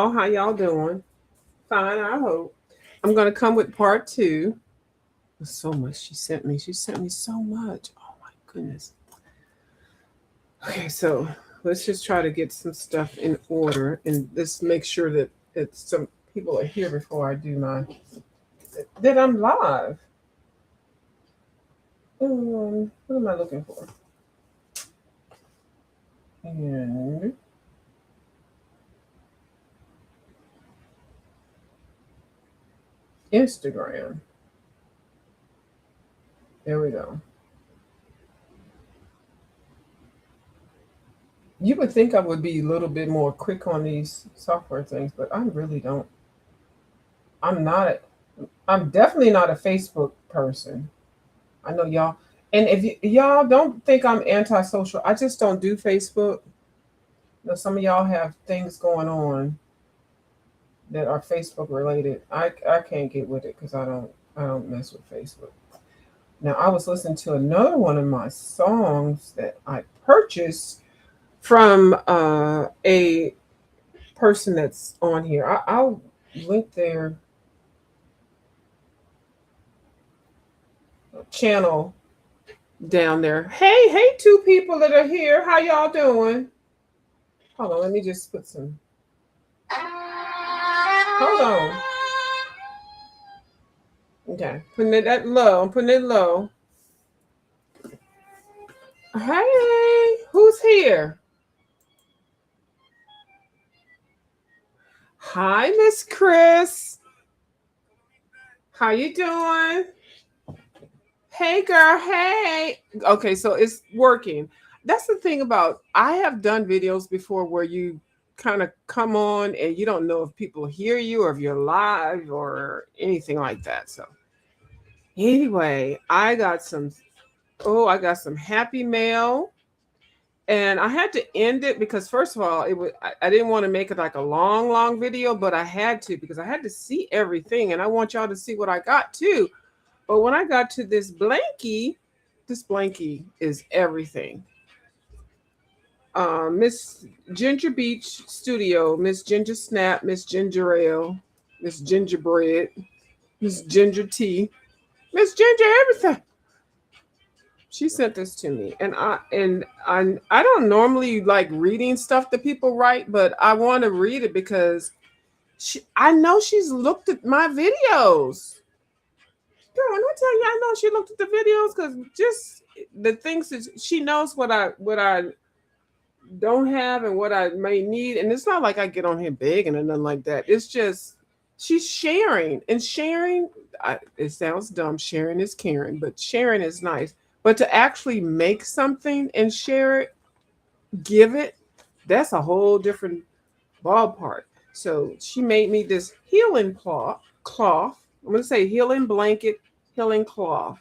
y'all. How y'all doing? Fine, I hope. I'm gonna come with part two. There's so much she sent me. She sent me so much. Oh my goodness. Okay, so let's just try to get some stuff in order and let's make sure that some people are here before I do my that I'm live. What am I looking for? And Instagram. There we go. You would think I would be a little bit more quick on these software things, but I really don't. I'm not. I'm definitely not a Facebook person. I know y'all. And if y'all don't think I'm antisocial, I just don't do Facebook. You know, some of y'all have things going on that are Facebook related. I can't get with it because I don't mess with Facebook. Now I was listening to another one of my songs that I purchased from a person that's on here. I'll link their channel down there. Hey, two people that are here. How y'all doing? Hold on, let me just put some. Hold on. Okay, putting it at low. I'm putting it low. Hey, who's here? Hi, Miss Chris. How you doing? Hey, girl. Hey. Okay, so it's working. That's the thing about I have done videos before where you kind of come on and you don't know if people hear you or if you're live or anything like that. So anyway, I got some happy mail and I had to end it because first of all, I didn't want to make it like a long video, but I had to because I had to see everything and I want y'all to see what I got too. But when I got to this blankie is everything. Miss Ginger Beach Studio, Miss Ginger Snap, Miss Ginger Ale, Miss Gingerbread, Miss Ginger Tea, Miss Ginger everything. She sent this to me, and I don't normally like reading stuff that people write, but I want to read it because I know she's looked at my videos. Girl, when I tell you, I know she looked at the videos because just the things that she knows what I don't have and what I may need. And it's not like I get on here begging or nothing like that. It's just she's sharing and sharing. It sounds dumb. Sharing is caring, but sharing is nice. But to actually make something and share it, give it, that's a whole different ballpark. So she made me this healing cloth. I'm gonna say healing blanket, healing cloth.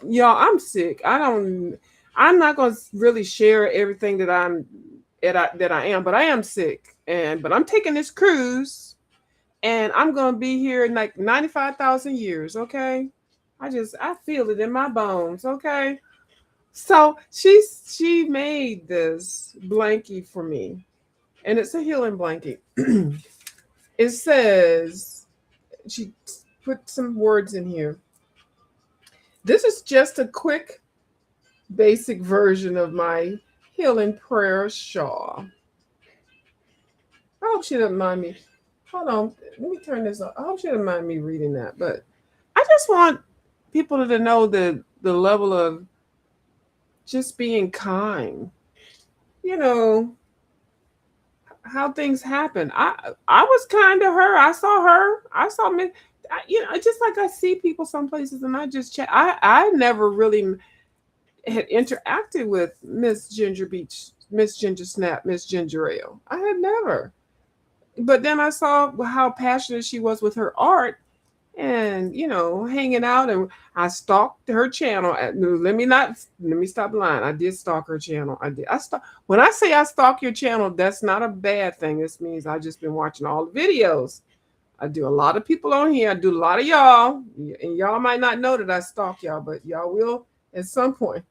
Y'all, I'm sick. I'm not gonna really share everything that I am, but I am sick. But I'm taking this cruise and I'm gonna be here in like 95,000 years, okay? I feel it in my bones, okay? So she made this blankie for me, and it's a healing blanket. It says she put some words in here. This is just a quick basic version of my healing prayer shawl. I hope she doesn't mind me. Hold on, let me turn this on. I hope she doesn't mind me reading that, but I just want people to know the level of just being kind. You know how things happen. I was kind to her. I saw her. I saw me. Just like I see people some places, and I just chat. I never really had interacted with Miss Ginger Beach, Miss Ginger Snap, Miss Ginger Ale. I had never. But then I saw how passionate she was with her art and hanging out, and I stalked her channel. Let me stop lying. I did stalk her channel. I when I say I stalk your channel, that's not a bad thing. This means I just been watching all the videos. I do a lot of people on here. I do a lot of y'all, and y'all might not know that I stalk y'all, but y'all will at some point.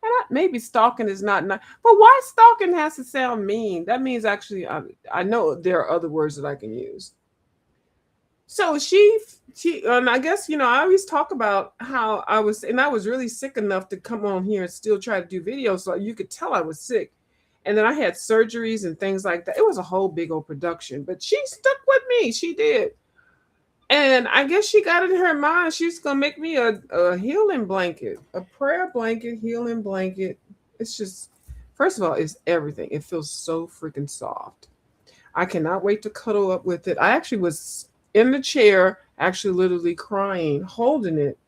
And not maybe stalking is not, but why stalking has to sound mean? That means actually I know there are other words that I can use. So she and I guess I always talk about how I was really sick enough to come on here and still try to do videos, so you could tell I was sick. And then I had surgeries and things like that. It was a whole big old production, but she stuck with me. She did. And I guess she got it in her mind she's gonna make me a healing blanket, a prayer blanket, healing blanket. It's just, first of all, it's everything. It feels so freaking soft. I cannot wait to cuddle up with it. I actually was in the chair, actually literally crying, holding it.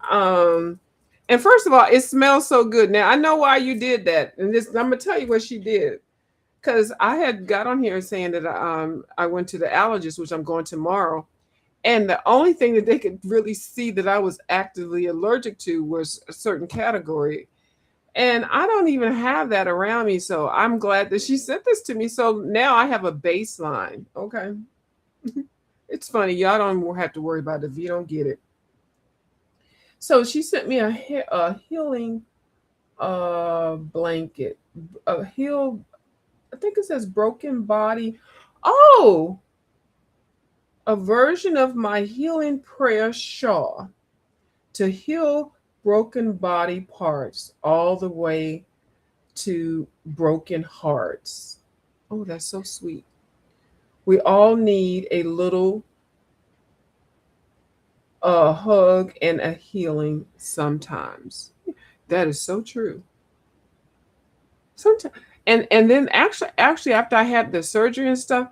Um, and first of all, it smells so good. Now I know why you did that, and this I'm gonna tell you what she did. Because I had got on here saying that I went to the allergist, which I'm going tomorrow, and the only thing that they could really see that I was actively allergic to was a certain category. And I don't even have that around me. So I'm glad that she sent this to me. So now I have a baseline. Okay. It's funny. Y'all don't have to worry about it if you don't get it. So she sent me a healing blanket. A heal, I think it says broken body. Oh, a version of my healing prayer shawl to heal broken body parts all the way to broken hearts. Oh, that's so sweet. We all need a little hug and a healing sometimes. That is so true. Sometimes, and then actually after I had the surgery and stuff,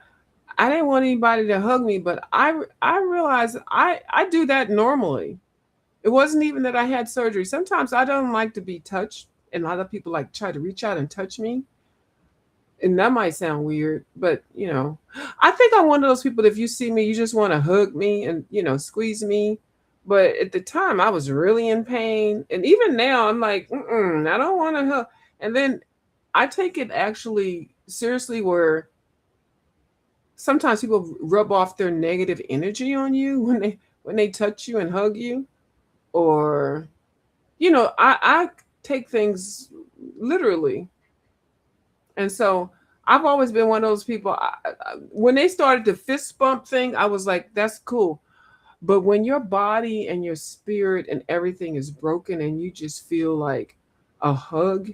I didn't want anybody to hug me, but I realized I do that normally. It wasn't even that I had surgery. Sometimes I don't like to be touched, and a lot of people like try to reach out and touch me. And that might sound weird, but I think I'm one of those people that if you see me, you just want to hug me and squeeze me. But at the time, I was really in pain, and even now, I'm like, I don't want to hug. And then I take it actually seriously, where sometimes people rub off their negative energy on you when they touch you and hug you, or I take things literally. And so I've always been one of those people. When they started the fist bump thing, I was like, that's cool. But when your body and your spirit and everything is broken and you just feel like a hug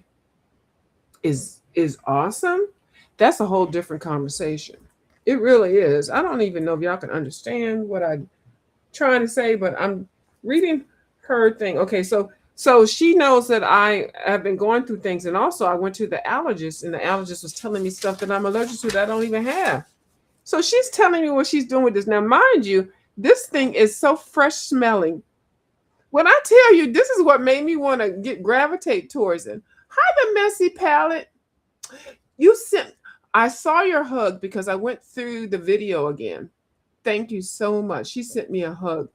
is awesome, that's a whole different conversation. It really is. I don't even know if y'all can understand what I'm trying to say, but I'm reading her thing. Okay, so she knows that I have been going through things, and also I went to the allergist, and the allergist was telling me stuff that I'm allergic to that I don't even have. So she's telling me what she's doing with this. Now, mind you, this thing is so fresh smelling. When I tell you, this is what made me want to gravitate towards it. Hi, the messy palette. You sent. I saw your hug because I went through the video again. Thank you so much. She sent me a hug.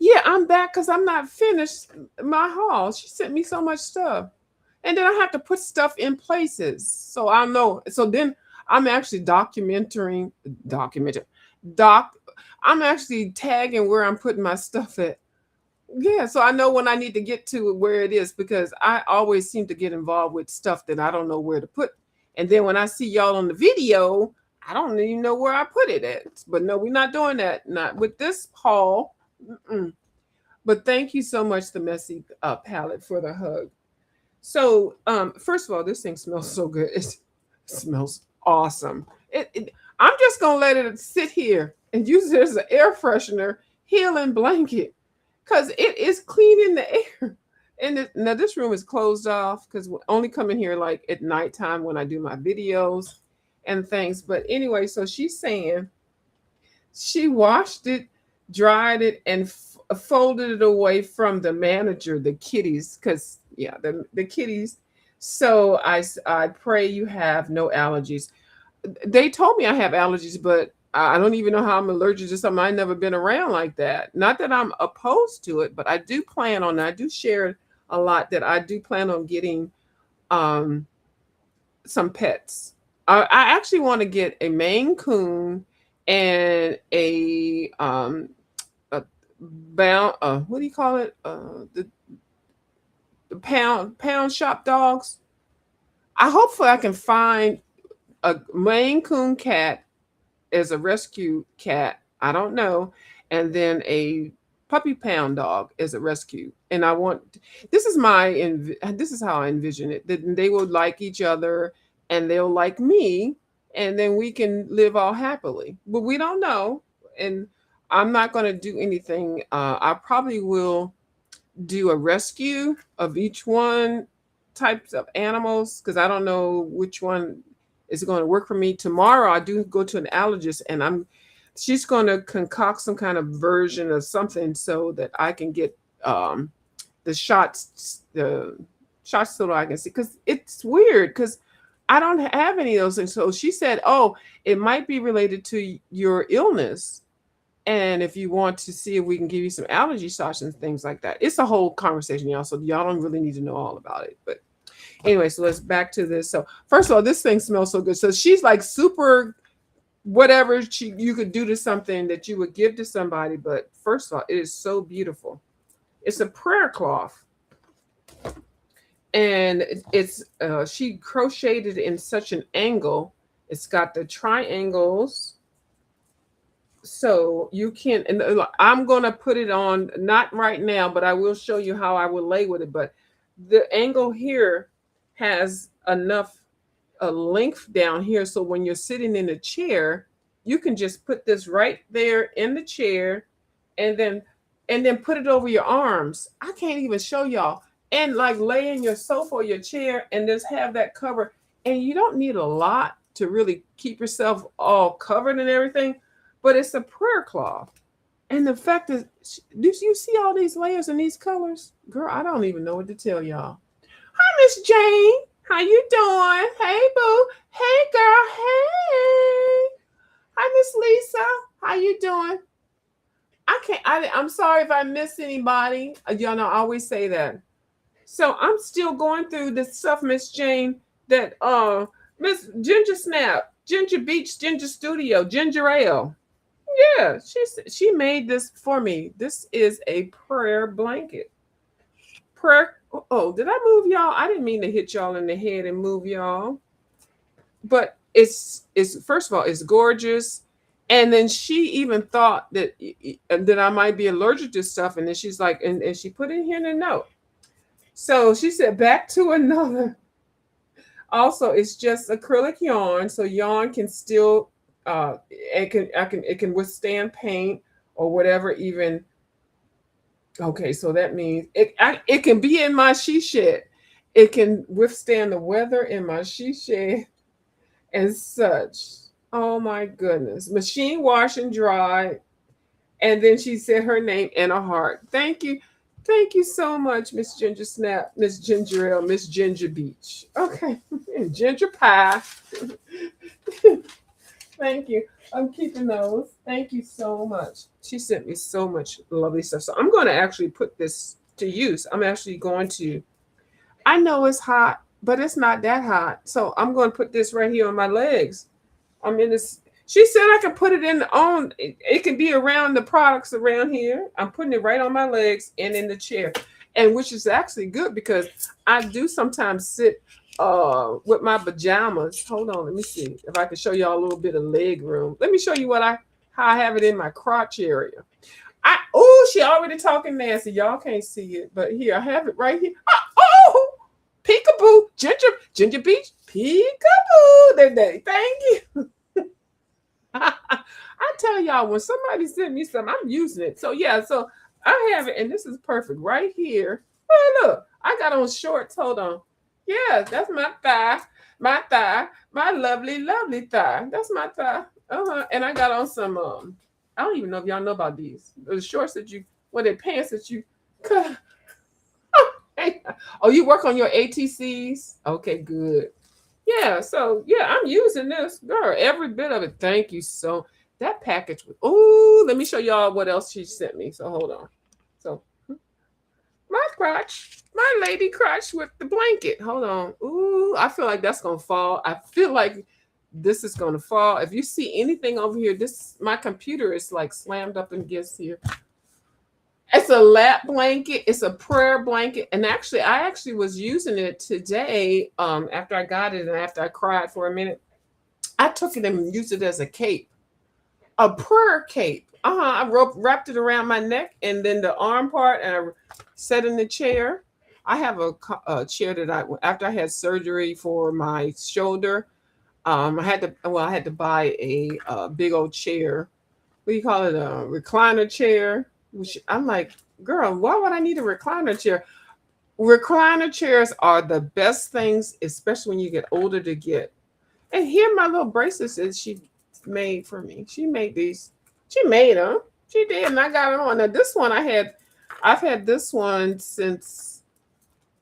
Yeah, I'm back because I'm not finished my haul. She sent me so much stuff. And then I have to put stuff in places. So I know. So then I'm actually documenting, doc. I'm actually tagging where I'm putting my stuff at. Yeah, so I know when I need to get to where it is, because I always seem to get involved with stuff that I don't know where to put. And then when I see y'all on the video, I don't even know where I put it at. But no, we're not doing that. Not with this haul. Mm-mm. But thank you so much, the messy palette, for the hug. So, first of all, this thing smells so good. It smells awesome. I'm just gonna let it sit here and use it as an air freshener, healing blanket, because it is cleaning the air. And now this room is closed off because we only come in here like at nighttime when I do my videos and things. But anyway, so she's saying she washed it, dried it, and folded it away from the manager, the kitties, because yeah, the kitties. So I pray you have no allergies. They told me I have allergies, but I don't even know how I'm allergic to something I've never been around like that. Not that I'm opposed to it, but I do plan on, I do share a lot that I do plan on getting some pets. I actually want to get a Maine Coon and a what do you call it? The the pound shop dogs. Hopefully I can find a Maine Coon cat as a rescue cat. I don't know, and then a puppy pound dog as a rescue. And I want this is this is how I envision it. That they will like each other and they'll like me, and then we can live all happily. But we don't know, and I'm not going to do anything. I probably will do a rescue of each one types of animals because I don't know which one is going to work for me. Tomorrow I do go to an allergist and she's going to concoct some kind of version of something so that I can get the shots so that I can see, because it's weird because I don't have any of those things. So she said, oh, it might be related to your illness. And if you want to see if we can give you some allergy shots and things like that. It's a whole conversation, y'all. So y'all don't really need to know all about it. But anyway, so let's back to this. So first of all, this thing smells so good. So she's like super whatever you could do to something that you would give to somebody. But first of all, it is so beautiful. It's a prayer cloth. And it's she crocheted in such an angle. It's got the triangles. So you can, and I'm going to put it on, not right now, but I will show you how I will lay with it. But the angle here has enough length down here. So when you're sitting in a chair, you can just put this right there in the chair and then put it over your arms. I can't even show y'all. And like lay in your sofa or your chair and just have that cover. And you don't need a lot to really keep yourself all covered and everything. But it's a prayer cloth. And the fact is, do you see all these layers and these colors? Girl, I don't even know what to tell y'all. Hi, Miss Jane. How you doing? Hey, boo. Hey, girl. Hey. Hi, Miss Lisa. How you doing? I'm sorry if I missed anybody. Y'all know I always say that. So I'm still going through this stuff, Miss Jane, that Miss Ginger Snap, GingerBeachStudio, Ginger Ale. Yeah, she made this for me. This is a prayer blanket. Prayer. Oh, did I move y'all? I didn't mean to hit y'all in the head and move y'all. But it's first of all, it's gorgeous. And then she even thought that I might be allergic to stuff. And then she's like, and she put it here in a note. So she said, back to another. Also, it's just acrylic yarn, so yarn can still it can withstand paint or whatever. Even okay, so that means it can be in my she shed. It can withstand the weather in my she shed and such. Oh my goodness! Machine wash and dry, and then she said her name and a heart. Thank you. Thank you so much, Miss Ginger Snap, Miss Ginger Ale, Miss Ginger Beach. Okay, Ginger Pie. Thank you. I'm keeping those. Thank you so much. She sent me so much lovely stuff. So I'm going to actually put this to use. I'm actually going to, I know it's hot, but it's not that hot. So I'm going to put this right here on my legs. I'm in this. She said I can put it it can be around the products around here. I'm putting it right on my legs and in the chair. And which is actually good because I do sometimes sit with my pajamas. Hold on, let me see if I can show y'all a little bit of leg room. Let me show you how I have it in my crotch area. She already talking nasty. Y'all can't see it, but here I have it right here. Peekaboo, Ginger Beach, peekaboo. Thank you. I tell y'all, when somebody send me something, I'm using it. So yeah, so I have it, and this is perfect right here. Oh, look, I got on shorts. Hold on. Yeah, that's my thigh, my lovely, lovely thigh. That's my thigh. And I got on some. I don't even know if y'all know about these. The shorts that the pants that you cut. Oh, you work on your ATCs? Okay, good. Yeah, so yeah, I'm using this, girl, every bit of it. Thank you so. That package. Let me show y'all what else she sent me. So hold on. So my crotch, my lady crotch with the blanket. Hold on. I feel like that's gonna fall. I feel like this is gonna fall. If you see anything over here, my computer is like slammed up against here. It's a lap blanket. It's a prayer blanket. And actually, I actually was using it today. After I got it and after I cried for a minute, I took it and used it as a cape, a prayer cape. I wrapped it around my neck and then the arm part, and I sat in the chair. I have a chair that after I had surgery for my shoulder, I had to buy a big old chair. What do you call it? A recliner chair. Which I'm like, girl, why would I need a recliner chair? Recliner chairs are the best things, especially when you get older, to get. And here my little bracelets that she made for me. She made these. She made them. She did, and I got it on. Now this one I've had this one since,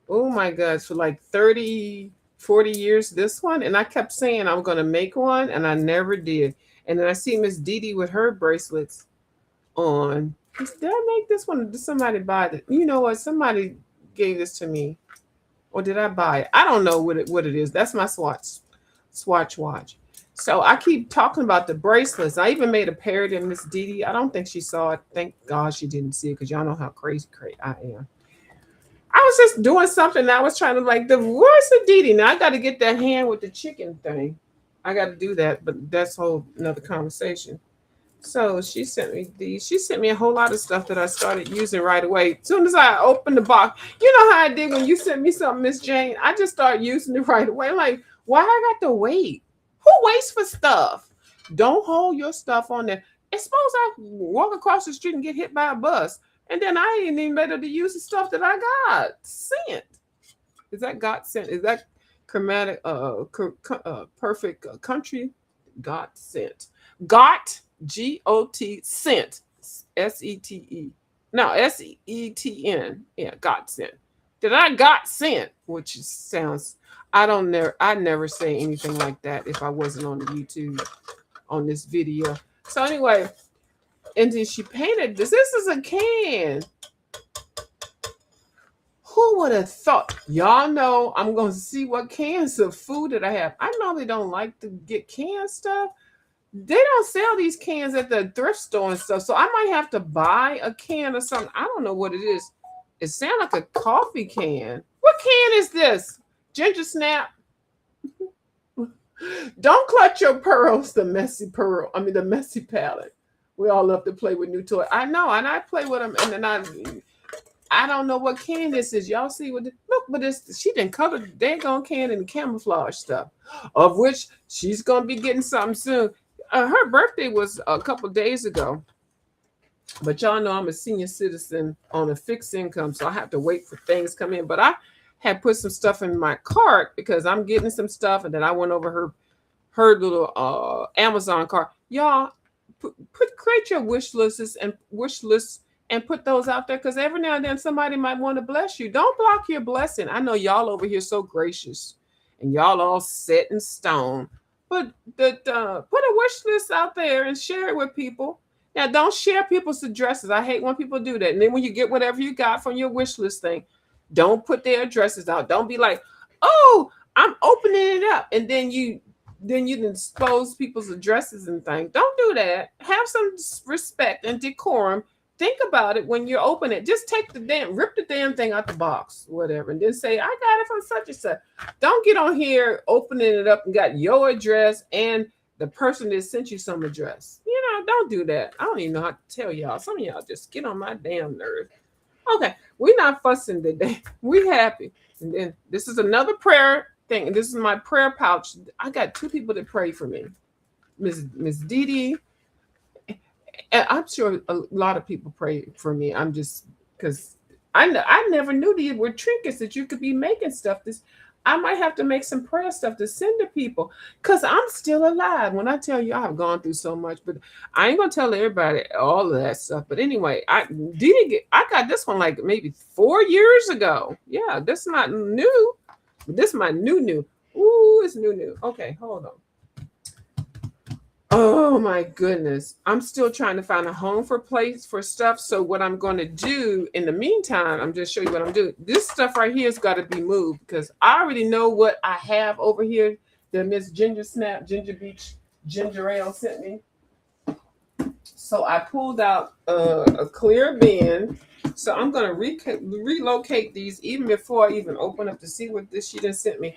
oh my gosh, for like 30, 40 years, this one. And I kept saying I'm gonna make one, and I never did. And then I see Miss Dee Dee with her bracelets on. Did I make this one? Or did somebody buy it? You know what? Somebody gave this to me. Or did I buy it? I don't know what it is. That's my Swatch watch. So I keep talking about the bracelets. I even made a pair in Miss Dee Dee. I don't think she saw it. Thank God she didn't see it, because y'all know how crazy I am. I was just doing something. I was trying to like where's the Dee Dee? Now I got to get that hand with the chicken thing. I got to do that, but that's whole another conversation. So she sent me these. She sent me a whole lot of stuff that I started using right away. As soon as I opened the box, you know how I did when you sent me something, Miss Jane. I just started using it right away. Like, why I got to wait? Who waits for stuff? Don't hold your stuff on there. And suppose I walk across the street and get hit by a bus, and then I ain't even ready to use the stuff that I got sent. Is that God sent? Is that chromatic? Perfect country? God sent. Got. GOT sent. SETE. No, SETN. Yeah, got sent. Did I got sent? Which sounds, I never say anything like that if I wasn't on the YouTube on this video. So anyway, and then she painted this. This is a can. Who would have thought? Y'all know I'm going to see what cans of food that I have. I normally don't like to get canned stuff. They don't sell these cans at the thrift store and stuff, so I might have to buy a can or something. I don't know what it is. It sounds like a coffee can. What can is this? Ginger Snap. Don't clutch your pearls, the messy palette. We all love to play with new toys. I know, and I play with them, and then I don't know what can this is. Y'all see what? Look, but this she didn't cover the daggone can in camouflage stuff, of which she's gonna be getting something soon. Her birthday was a couple days ago, but y'all know I'm a senior citizen on a fixed income, so I have to wait for things to come in. But I had put some stuff in my cart because I'm getting some stuff, and then I went over her little Amazon cart. Y'all create your wish lists and put those out there, because every now and then somebody might want to bless you. Don't block your blessing. I know y'all over here so gracious, and y'all all set in stone. But put a wish list out there and share it with people. Now, don't share people's addresses. I hate when people do that. And then when you get whatever you got from your wish list thing, don't put their addresses out. Don't be like, oh, I'm opening it up, and then you expose people's addresses and things. Don't do that. Have some respect and decorum. Think about it when you open it. Just rip the damn thing out the box, whatever, and then say, I got it from such and such. Don't get on here opening it up and got your address and the person that sent you some address. Don't do that. I don't even know how to tell y'all. Some of y'all just get on my damn nerves. Okay, we're not fussing today. We happy. And then this is another prayer thing. And this is my prayer pouch. I got 2 people that pray for me. Miss Dee Dee. And I'm sure a lot of people pray for me. I'm just, because I never knew these were trinkets that you could be making stuff. I might have to make some prayer stuff to send to people, because I'm still alive. When I tell you I've gone through so much, but I ain't gonna tell everybody all of that stuff. But anyway, I got this one like maybe 4 years ago. Yeah, this is not new, but this is my new. Ooh, it's new. Okay, hold on. Oh my goodness. I'm still trying to find a home for stuff. So what I'm going to do in the meantime, I'm just show you what I'm doing. This stuff right here has got to be moved, because I already know what I have over here that Miss Ginger Snap, Ginger Beach, Ginger Ale sent me. So I pulled out a clear bin. So I'm going to relocate these even before I even open up to see what this she done sent me.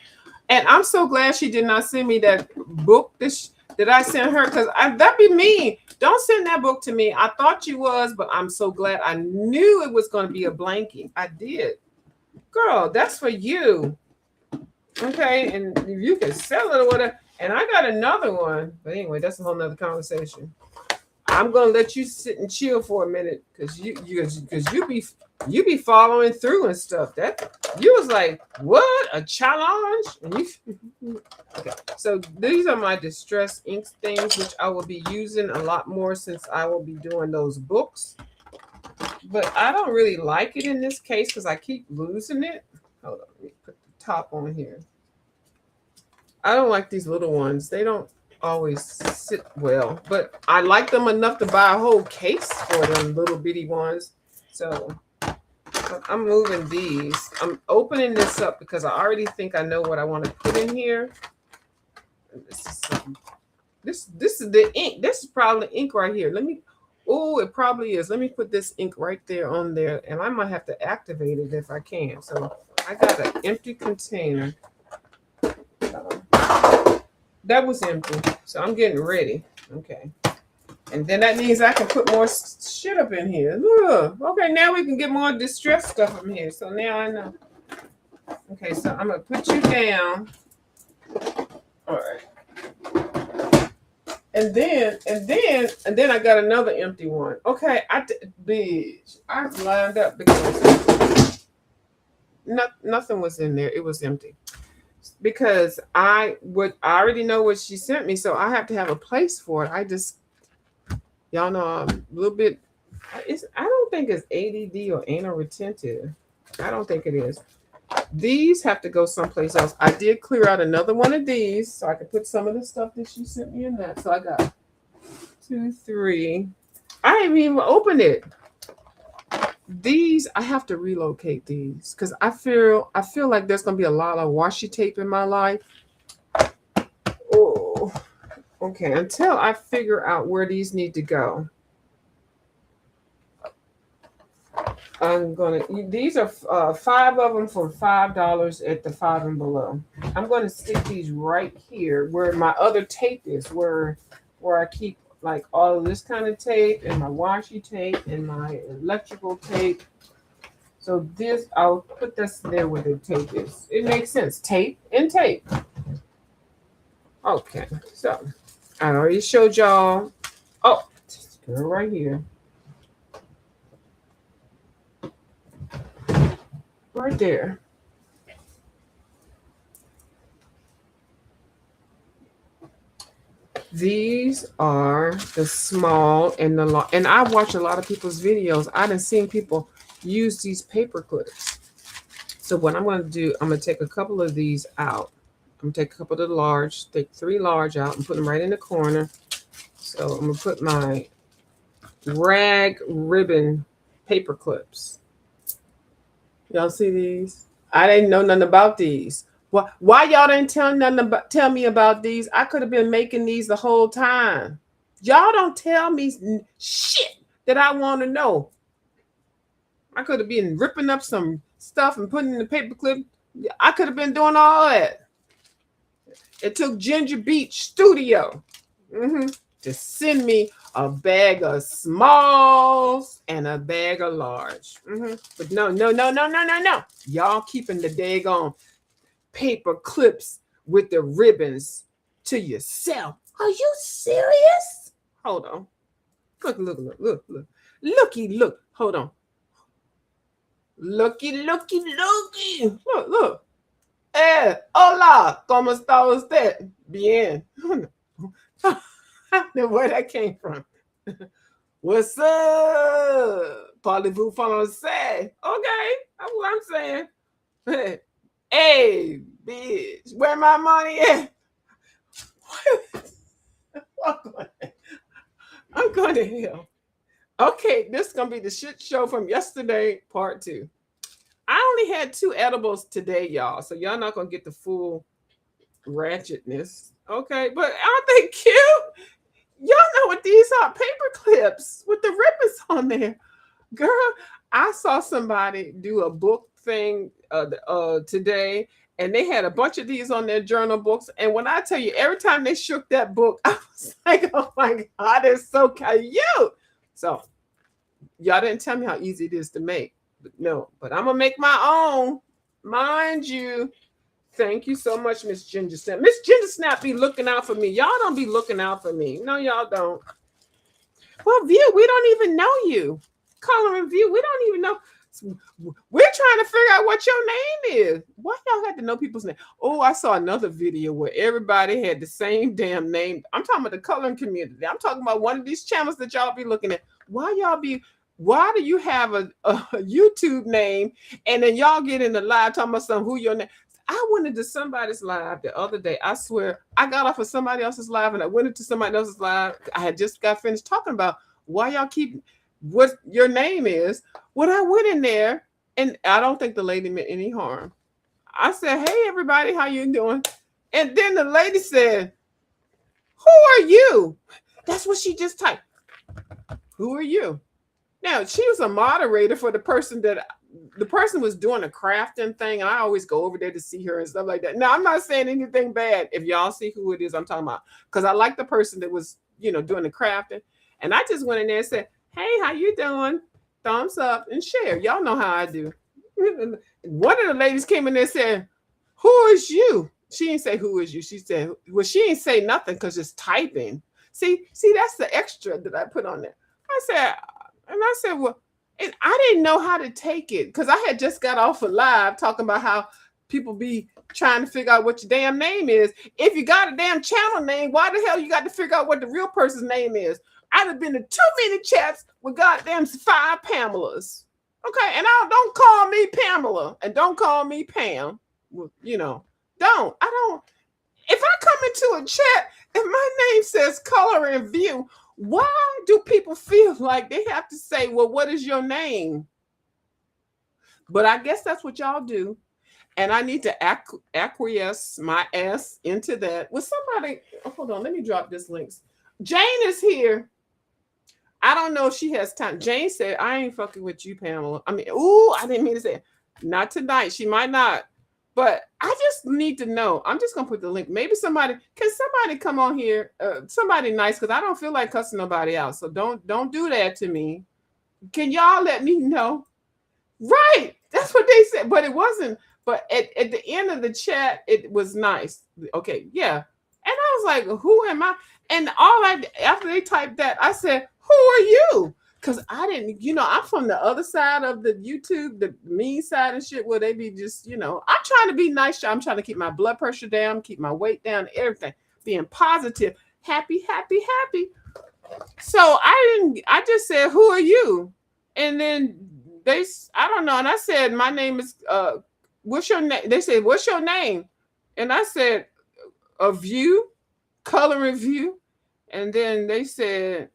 And I'm so glad she did not send me that book that I sent her, because that'd be mean. Don't send that book to me. I thought you was, but I'm so glad. I knew it was going to be a blankie. I did. Girl, that's for you. Okay, and you can sell it or whatever. And I got another one. But anyway, that's a whole nother conversation. I'm gonna let you sit and chill for a minute, because you be following through and stuff. That you was like, what, a challenge? And you okay. So these are my distress ink things, which I will be using a lot more since I will be doing those books. But I don't really like it in this case because I keep losing it. Hold on, let me put the top on here. I don't like these little ones. They don't always sit well, but I like them enough to buy a whole case for them little bitty ones. So I'm moving these. I'm opening this up because I already think I know what I want to put in here. This is the ink. This is probably ink right here. Let me. Oh, it probably is. Let me put this ink right there on there, and I might have to activate it if I can. So I got an empty container. That was empty, so I'm getting ready. Okay, and then that means I can put more shit up in here. Look, okay, now we can get more distress stuff in here. So now I know. Okay, so I'm gonna put you down. All right, and then I got another empty one. Okay, bitch, I lined up because nothing was in there. It was empty. Because I already know what she sent me, so I have to have a place for it. Y'all know I'm a little bit. I don't think it's ADD or anal retentive. I don't think it is. These have to go someplace else. I did clear out another one of these so I could put some of the stuff that she sent me in that. So I got 2, 3. I didn't even open it. These I have to relocate these because I feel like there's gonna be a lot of washi tape in my life. Oh, okay. Until I figure out where these need to go, I'm gonna. These are 5 of them for $5 at the 5 and below. I'm gonna stick these right here where my other tape is, where I keep like all of this kind of tape and my washi tape and my electrical tape. So this, I'll put this there where the tape is. It makes sense. Tape and tape. Okay, so I already showed y'all. Oh, this girl right here. Right there. These are the small and the long. And I watch a lot of people's videos. I done seen people use these paper clips. So what I'm going to do, I'm going to take a couple of these out. I'm going to take a couple of the large, take 3 large out and put them right in the corner. So I'm going to put my rag ribbon paper clips. Y'all see these? I didn't know nothing about these. Why y'all didn't tell me about these? I could have been making these the whole time. Y'all don't tell me shit that I want to know. I could have been ripping up some stuff and putting in the paper clip. I could have been doing all that. It took GingerBeachStudio to send me a bag of smalls and a bag of large. But no. Y'all keeping the daggone paper clips with the ribbons to yourself. Are you serious? Hold on. Look. Looky. Hold on. Looky. Look. Hola, ¿cómo está usted? Bien. I don't know where that came from. What's up? Parlez-vous français? Okay, that's what I'm saying. Hey, bitch, where my money at? I'm going to hell. Okay, this is going to be the shit show from yesterday, part 2. I only had 2 edibles today, y'all, so y'all not going to get the full ratchetness. Okay, but aren't they cute? Y'all know what these are paper clips with the ribbons on there. Girl, I saw somebody do a book thing today, and they had a bunch of these on their journal books. And when I tell you, every time they shook that book, I was like, oh my God, it's so cute. So y'all didn't tell me how easy it is to make. But I'm going to make my own. Mind you. Thank you so much, Miss Ginger Snap. Miss Ginger Snap be looking out for me. Y'all don't be looking out for me. No, y'all don't. Well, View, we don't even know you. Color and View, we don't even know. We're trying to figure out what your name is. Why y'all got to know people's name? Oh, I saw another video where everybody had the same damn name. I'm talking about the coloring community. I'm talking about one of these channels that y'all be looking at. Why do you have a YouTube name and then y'all get in the live talking about who your name? I went into somebody's live the other day. I swear, I got off of somebody else's live and I went into somebody else's live. I had just got finished talking about why y'all keep what your name is. When I went in there, and I don't think the lady meant any harm. I said, hey, everybody, how you doing? And then the lady said, who are you? That's what she just typed. Who are you? Now, she was a moderator for the person was doing a crafting thing, and I always go over there to see her and stuff like that. Now, I'm not saying anything bad. If y'all see who it is I'm talking about, because I like the person that was, doing the crafting. And I just went in there and said, hey, how you doing? Thumbs up and share. Y'all know how I do. One of the ladies came in there and said, who is you? She didn't say, who is you? She said, well, she didn't say nothing because it's typing. See, that's the extra that I put on there. I said, well, and I didn't know how to take it because I had just got off of live talking about how people be trying to figure out what your damn name is. If you got a damn channel name, why the hell you got to figure out what the real person's name is? I'd have been to too many chats with goddamn 5 Pamelas. Okay, and don't call me Pamela and don't call me Pam. Well, don't. If I come into a chat and my name says color and view, why do people feel like they have to say, well, what is your name? But I guess that's what y'all do. And I need to acquiesce my ass into that. Well, somebody, hold on, let me drop this link. Jane is here. I don't know if she has time. Jane said, I ain't fucking with you, Pamela. I didn't mean to say it. Not tonight. She might not. But I just need to know. I'm just going to put the link. Maybe somebody come on here? Somebody nice, because I don't feel like cussing nobody out. So don't do that to me. Can y'all let me know? Right. That's what they said. But it wasn't. But at the end of the chat, it was nice. Okay. Yeah. And I was like, who am I? And after they typed that, I said, who are you? Because I didn't, I'm from the other side of the YouTube, the mean side and shit, where they be just, I'm trying to be nice. I'm trying to keep my blood pressure down, keep my weight down, everything, being positive, happy. So I just said, who are you? And then I don't know. And I said, my name is, what's your name? They said, what's your name? And I said, a view, color and view. And then they said,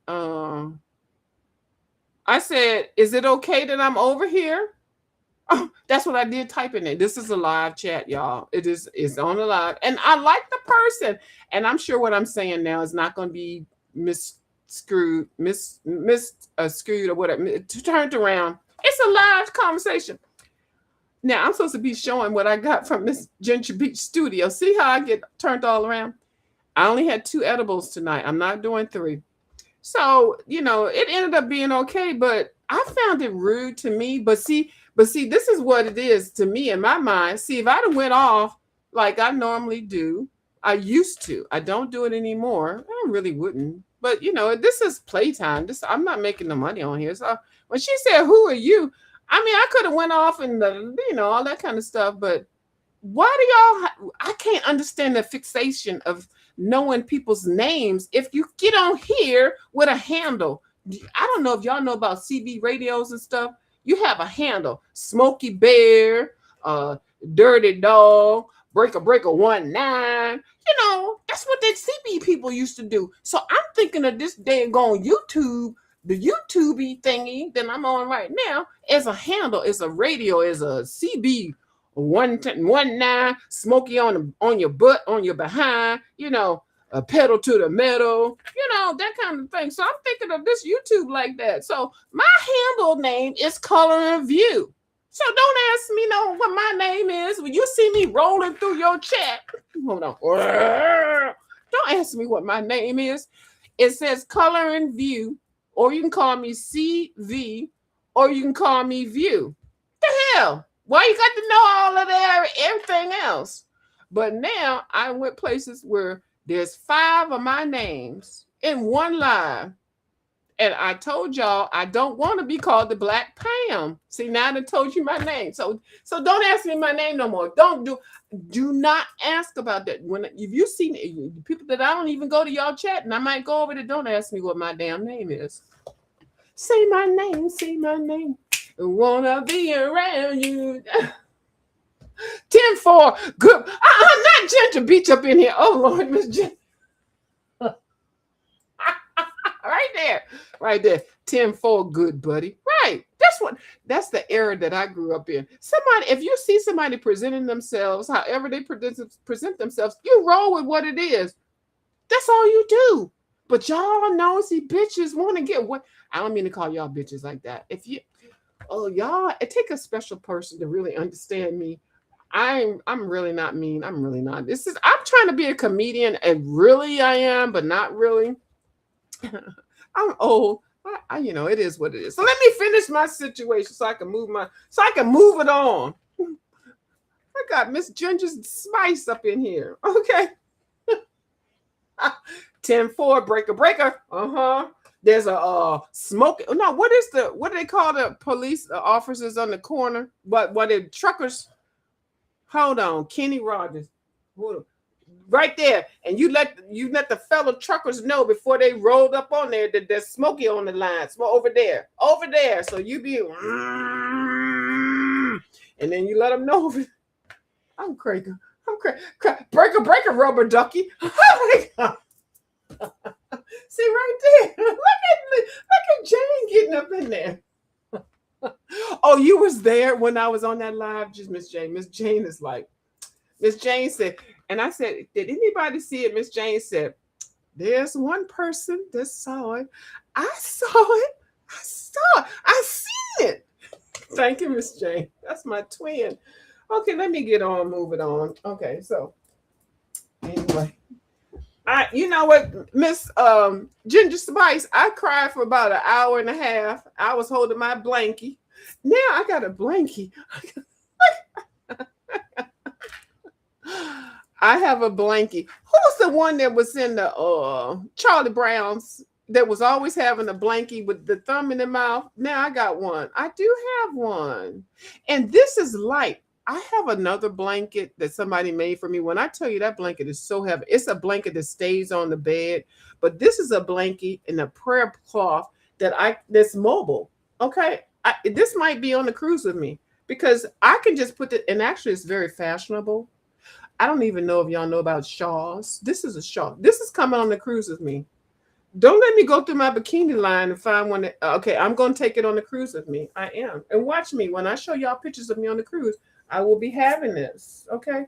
I said, is it okay that I'm over here? Oh, that's what I did type in it. This is a live chat, y'all. It's on the live. And I like the person. And I'm sure what I'm saying now is not going to be screwed or whatever. Turned around. It's a live conversation. Now, I'm supposed to be showing what I got from this GingerBeachStudio. See how I get turned all around? I only had 2 edibles tonight. I'm not doing 3. So, it ended up being okay, but I found it rude to me. But see, this is what it is to me in my mind. See, if I'd have went off like I normally do, I used to. I don't do it anymore. I really wouldn't. But, this is playtime. I'm not making the money on here. So when she said, who are you? I mean, I could have went off and, all that kind of stuff. But why do y'all, I can't understand the fixation of knowing people's names if you get on here with a handle. I don't know if y'all know about CB radios and stuff. You have a handle. Smokey Bear, Dirty Dog, Breaker 19. That's what the CB people used to do. So I'm thinking of this dang on YouTube, the YouTube thingy that I'm on right now as a handle, as a radio, as a CB 19, Smokey on your butt, on your behind, a pedal to the metal, that kind of thing. So I'm thinking of this YouTube like that. So my handle name is Color and View. So don't ask me what my name is when you see me rolling through your chat. Hold on. Don't ask me what my name is. It says Color and View, or you can call me CV, or you can call me View. The hell? Why you got to know all of that, everything else? But now I went places where there's 5 of my names in one live. And I told y'all I don't want to be called the Black Pam. See, now I told you my name. So don't ask me my name no more. Do not ask about that. If you see me, people that I don't even go to y'all chat, and I might go over there, don't ask me what my damn name is. Say my name. I wanna be around you. 10-4, good. Not Ginger Beach up in here. Oh Lord, Miss Ginger. Right there. 10-4, good buddy. Right. That's the era that I grew up in. If you see somebody presenting themselves, however they present themselves, you roll with what it is. That's all you do. But y'all nosy bitches want to get what I don't mean to call y'all bitches like that. Y'all, it take a special person to really understand me. I'm really not mean. I'm really not. I'm trying to be a comedian, and really I am, but not really. I'm old. It is what it is. So let me finish my situation so I can move it on. I got Miss Ginger Spice up in here. Okay. 10-4, breaker. There's a smoke. No, what do they call the police officers on the corner? What the truckers? Hold on, Kenny Rogers. Hold on. Right there, and you let the fellow truckers know before they rolled up on there that there's Smokey on the line. Smoke over there. So you be, and then you let them know. I'm crazy. Breaker, rubber ducky. Oh my God. See right there. Look at Jane getting up in there. Oh, you was there when I was on that live, just Miss Jane. Miss Jane is like, Miss Jane said. And I said, did anybody see it? Miss Jane said, there's one person that saw it. I saw it. I seen it. Thank you, Miss Jane. That's my twin. Okay, let me get on, move it on. Okay, so anyway. You know what, Miss Ginger Spice, I cried for about an hour and a half. I was holding my blankie. Now I got a blankie. I have a blankie. Who's the one that was in the Charlie Brown's that was always having a blankie with the thumb in the mouth? Now I got one. I do have one. And this is light. I have another blanket that somebody made for me. When I tell you that blanket is so heavy, it's a blanket that stays on the bed. But this is a blanket and a prayer cloth that's mobile. Okay. This might be on the cruise with me because I can just put it, and actually it's very fashionable. I don't even know if y'all know about shawls. This is a shawl. This is coming on the cruise with me. Don't let me go through my bikini line and find one. Okay, I'm going to take it on the cruise with me. I am. And watch me. When I show y'all pictures of me on the cruise, I will be having this. Okay?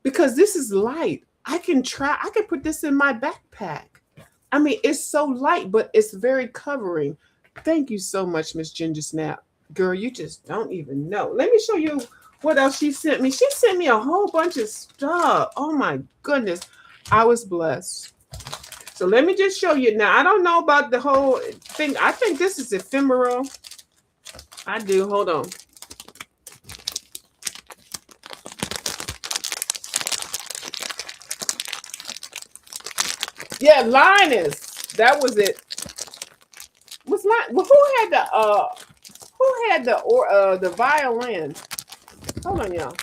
Because this is light. I can put this in my backpack. I mean, it's so light, but it's very covering. Thank you so much, Miss Ginger Snap. Girl, you just don't even know. Let me show you what else she sent me. She sent me a whole bunch of stuff. Oh my goodness. I was blessed. So let me just show you. Now, I don't know about the whole thing. I think this is ephemeral. I do. Hold on. Yeah, Linus. That was it. Who had the violin? Hold on, y'all.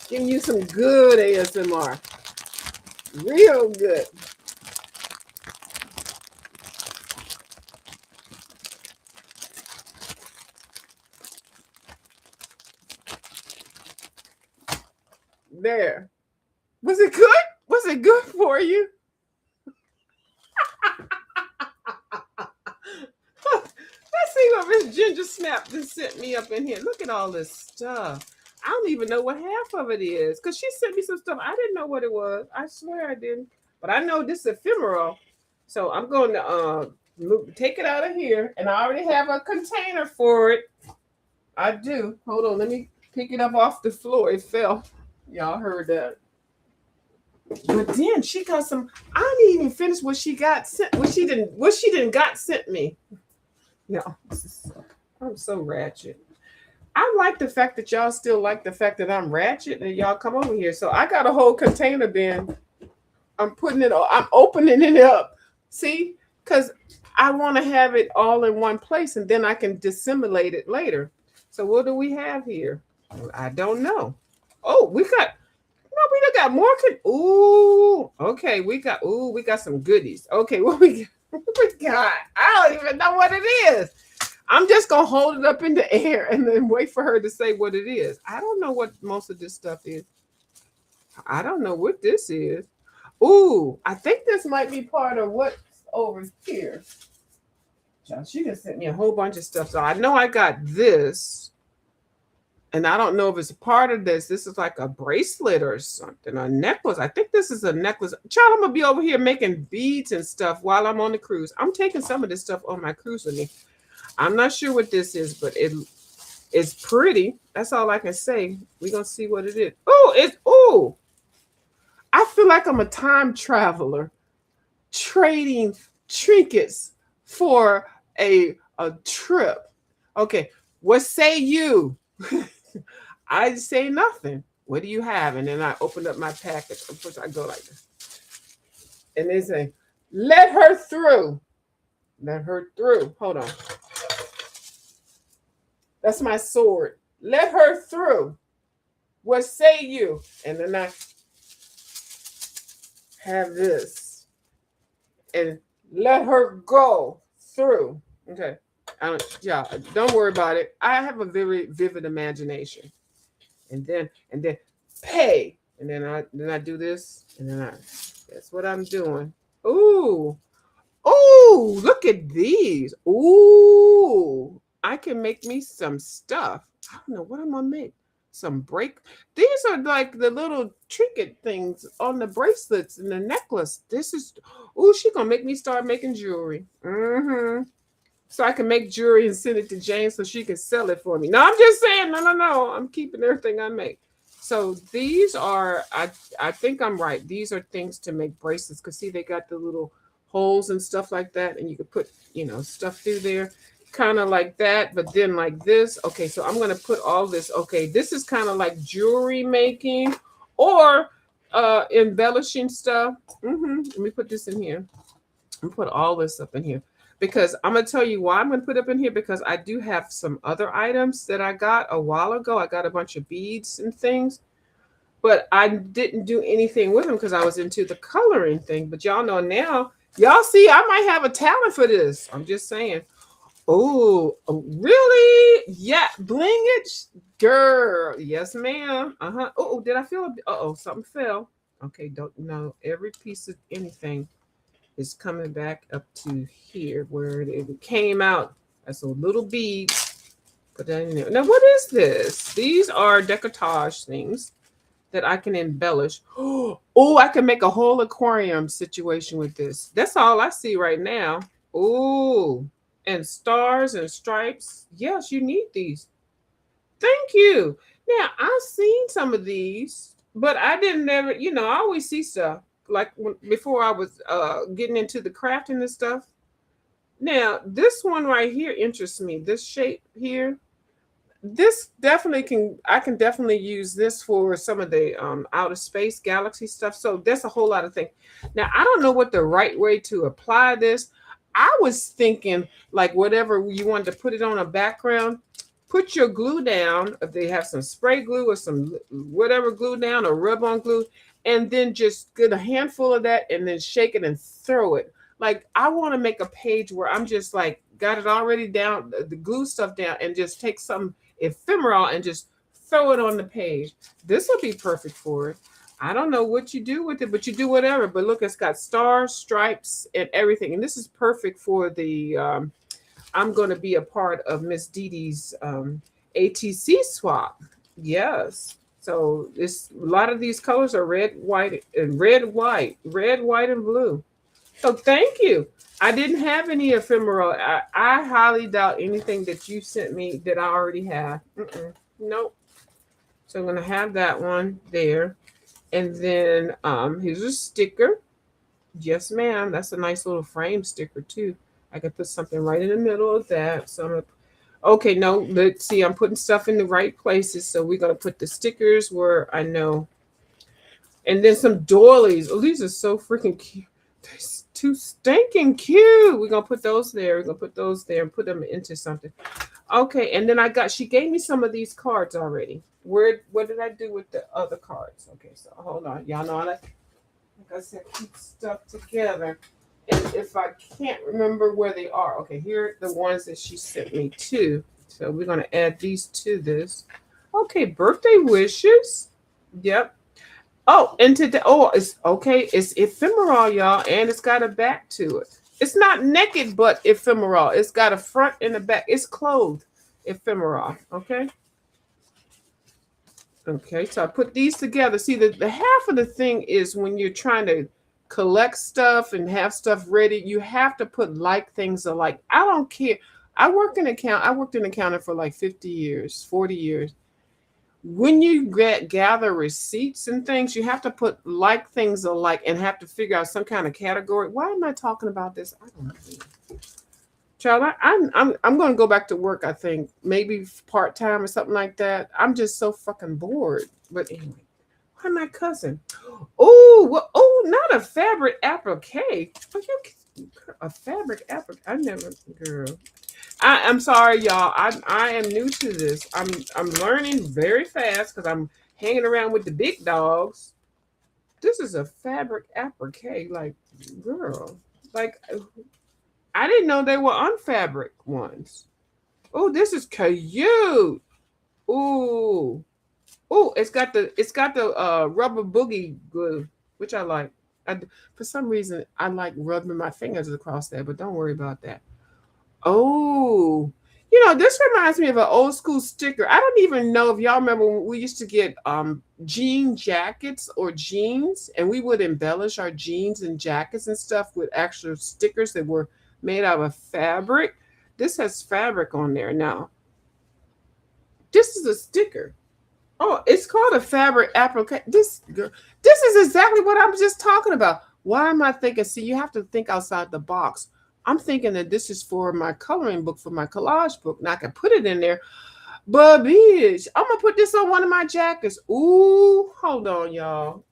Giving you some good ASMR. Real good. There. Was it good? Was it good for you? Let's see what Miss Ginger Snap just sent me up in here. Look at all this stuff. I don't even know what half of it is. Because she sent me some stuff. I didn't know what it was. I swear I didn't. But I know this is ephemeral. So I'm going to take it out of here. And I already have a container for it. I do. Hold on. Let me pick it up off the floor. It fell. Y'all heard that. But then she got some. I didn't even finish what she got sent. What she didn't got sent me. Yeah, I'm so ratchet. I like the fact that y'all still like the fact that I'm ratchet and y'all come over here. So I got a whole container bin. I'm opening it up. See, because I want to have it all in one place and then I can dissimulate it later. So what do we have here? I don't know. Oh, we got more. Ooh, okay. We got some goodies. Okay, what we got? I don't even know what it is. I'm just gonna hold it up in the air and then wait for her to say what it is. I don't know what most of this stuff is. I don't know what this is. Ooh, I think this might be part of what's over here. She just sent me a whole bunch of stuff. So I know I got this. And I don't know if it's a part of this. This is like a bracelet or something, a necklace. I think this is a necklace. Child, I'm going to be over here making beads and stuff while I'm on the cruise. I'm taking some of this stuff on my cruise with me. I'm not sure what this is, but it's pretty. That's all I can say. We're going to see what it is. Oh, I feel like I'm a time traveler trading trinkets for a trip. Okay, what say you? I say nothing. What do you have? And then I open up my package. Of course, I go like this. And they say, let her through. Let her through. Hold on. That's my sword. Let her through. What say you? And then I have this. And let her go through. Okay. Don't worry about it. I have a very vivid imagination. And then pay. And then I do this. And then that's what I'm doing. Ooh, look at these. Ooh, I can make me some stuff. I don't know what I'm gonna make. These are like the little trinket things on the bracelets and the necklace. She's gonna make me start making jewelry. So I can make jewelry and send it to Jane so she can sell it for me. No, I'm just saying, no. I'm keeping everything I make. So these are, I think I'm right. These are things to make bracelets. Because see, they got the little holes and stuff like that. And you could put, stuff through there. Kind of like that, but then like this. Okay, so I'm going to put all this. Okay, this is kind of like jewelry making or embellishing stuff. Let me put this in here. I'm put all this up in here. Because I'm going to tell you why I'm going to put up in here, because I do have some other items that I got a while ago. I got a bunch of beads and things, but I didn't do anything with them because I was into the coloring thing. But y'all know now, y'all see, I might have a talent for this. I'm just saying. Oh, really? Yeah, bling it, girl. Yes, ma'am. Oh, did I feel something fell. Okay, don't know. Every piece of anything is coming back up to here where it came out as a little bead. Put that in there. Now, what is this? These are decoupage things that I can embellish. Oh, I can make a whole aquarium situation with this. That's all I see right now. Oh, and stars and stripes. Yes, you need these. Thank you. Now, I've seen some of these, but I didn't never, I always see stuff. Like before I was getting into the crafting and stuff. Now, this one right here interests me. This shape here. This definitely I can definitely use this for some of the outer space galaxy stuff. So that's a whole lot of things. Now, I don't know what the right way to apply this. I was thinking like whatever you wanted to put it on a background, put your glue down. If they have some spray glue or some whatever glue down or rub on glue, and then just get a handful of that and then shake it and throw it. Like I want to make a page where I'm just like got it already down, the glue stuff down, and just take some ephemeral and just throw it on the page. This will be perfect for it. I don't know what you do with it, but you do whatever. But look, it's got stars, stripes, and everything. And this is perfect for the I'm going to be a part of Miss Dee Dee's ATC swap. Yes. So this a lot of these colors are red, white, and red, white, and blue. So thank you. I didn't have any ephemeral. I highly doubt anything that you sent me that I already have. Nope. So I'm gonna have that one there, and then here's a sticker. Yes, ma'am. That's a nice little frame sticker too. I can put something right in the middle of that. So I'm gonna, okay, no, let's see. I'm putting stuff in the right places. So we're gonna put the stickers where I know, and then some doilies. Oh, these are so freaking cute. They're too stinking cute. We're gonna put those there. We're gonna put those there and put them into something. Okay, and then she gave me some of these cards already. What did I do with the other cards? Okay, so hold on. Y'all know like I said, keep stuff together. And if I can't remember where they are, okay, here are the ones that she sent me too. So we're gonna add these to this. Okay, birthday wishes. Yep. Oh, and today, it's okay. It's ephemeral, y'all, and it's got a back to it. It's not naked, but ephemeral. It's got a front and a back. It's clothed ephemeral. Okay. Okay, so I put these together. See, the half of the thing is when you're trying to collect stuff and have stuff ready, you have to put like things alike. I don't care. I worked in accounting for like 50 years, 40 years. When you gather receipts and things, you have to put like things alike and have to figure out some kind of category. Why am I talking about this? I don't know. Child, I'm going to go back to work. I think maybe part time or something like that. I'm just so fucking bored. But anyway, why my cousin? Not a fabric applique. A fabric applique. I never, girl. I'm sorry, y'all. I am new to this. I'm learning very fast because I'm hanging around with the big dogs. This is a fabric applique, like, girl, like. I didn't know they were unfabric ones. Oh, this is cute. Ooh. Oh, it's got the rubber boogie glue, which I like. For some reason, I like rubbing my fingers across that, but don't worry about that. Oh, this reminds me of an old school sticker. I don't even know if y'all remember when we used to get jean jackets or jeans, and we would embellish our jeans and jackets and stuff with actual stickers that were made out of fabric. This has fabric on there now. This is a sticker. Oh, it's called a fabric applique. This is exactly what I'm just talking about. Why am I thinking? See, you have to think outside the box. I'm thinking that this is for my coloring book, for my collage book. Now I can put it in there. But bitch, I'm gonna put this on one of my jackets. Ooh, hold on, y'all.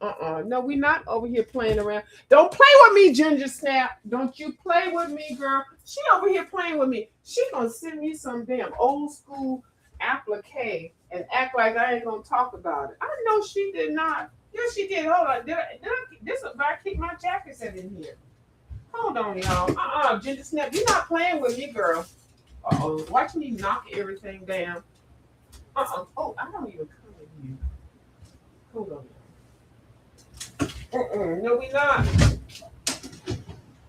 No, we not over here playing around. Don't play with me, Ginger Snap. Don't you play with me, girl. She over here playing with me. She gonna send me some damn old school applique and act like I ain't gonna talk about it. I know she did not. Yes, she did. Hold on. This is where I keep my jackets in here. Hold on, y'all. Ginger Snap, you're not playing with me, girl. Watch me knock everything down. Oh, I don't even come in here. Hold on. No, we not.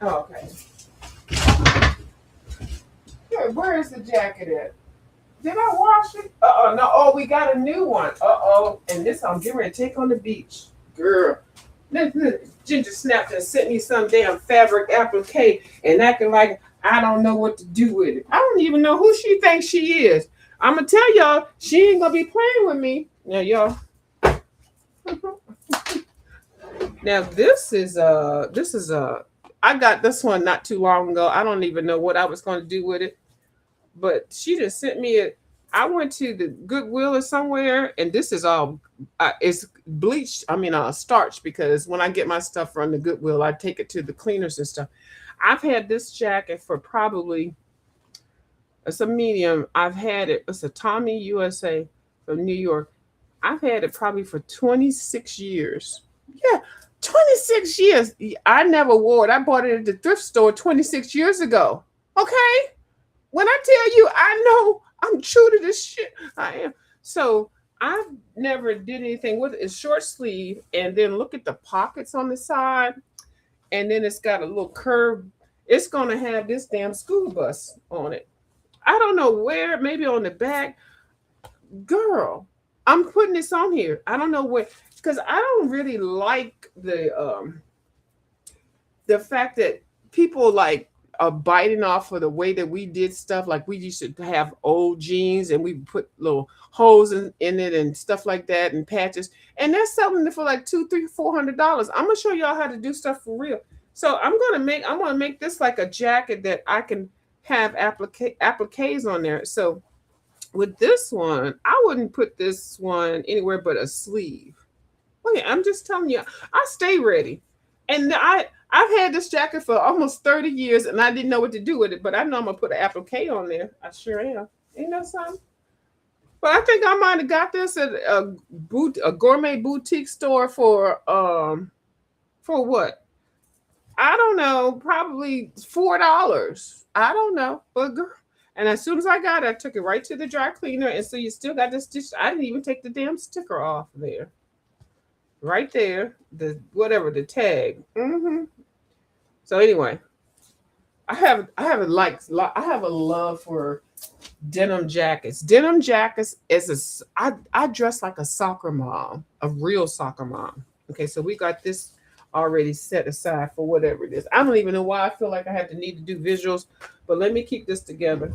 Oh, okay. Here, where is the jacket at? Did I wash it? No. Oh, we got a new one. And this I'm getting ready to take on the beach. Girl. Ginger Snap and sent me some damn fabric applique and acting like I don't know what to do with it. I don't even know who she thinks she is. I'm gonna tell y'all, she ain't gonna be playing with me. Now, y'all. Now this is I got this one not too long ago. I don't even know what I was gonna do with it, but she just sent me it. I went to the Goodwill or somewhere, and this is all it's bleached. I mean, starch, because when I get my stuff from the Goodwill, I take it to the cleaners and stuff. I've had this jacket for probably, it's a medium. I've had it. It's a Tommy USA from New York. I've had it probably for 26 years. Yeah, 26 years. I never wore it. I bought it at the thrift store 26 years ago. Okay? When I tell you, I know I'm true to this shit. I am. So I've never did anything with it. It's short sleeve, and then look at the pockets on the side, and then it's got a little curve. It's gonna have this damn school bus on it. I don't know where, maybe on the back. Girl, I'm putting this on here. I don't know where, because I don't really like the fact that people like are biting off of the way that we did stuff. Like we used to have old jeans and we put little holes in it and stuff like that and patches. And they're selling it for like two, three, $400. I'm gonna show y'all how to do stuff for real. So I'm gonna make this like a jacket that I can have appliques on there. So with this one, I wouldn't put this one anywhere but a sleeve. Okay, I'm just telling you, I stay ready. And I've had this jacket for almost 30 years and I didn't know what to do with it, but I know I'm gonna put an applique on there. I sure am. Ain't that something? But I think I might have got this at a gourmet boutique store for what? I don't know, probably $4. I don't know. But girl, and as soon as I got it, I took it right to the dry cleaner. And so you still got this stitch. I didn't even take the damn sticker off there. Right there, the whatever the tag. So anyway, I have a love for denim jackets. Denim jackets is I dress like a soccer mom, a real soccer mom. Okay, so we got this already set aside for whatever it is. I don't even know why I feel like I have to need to do visuals, but let me keep this together.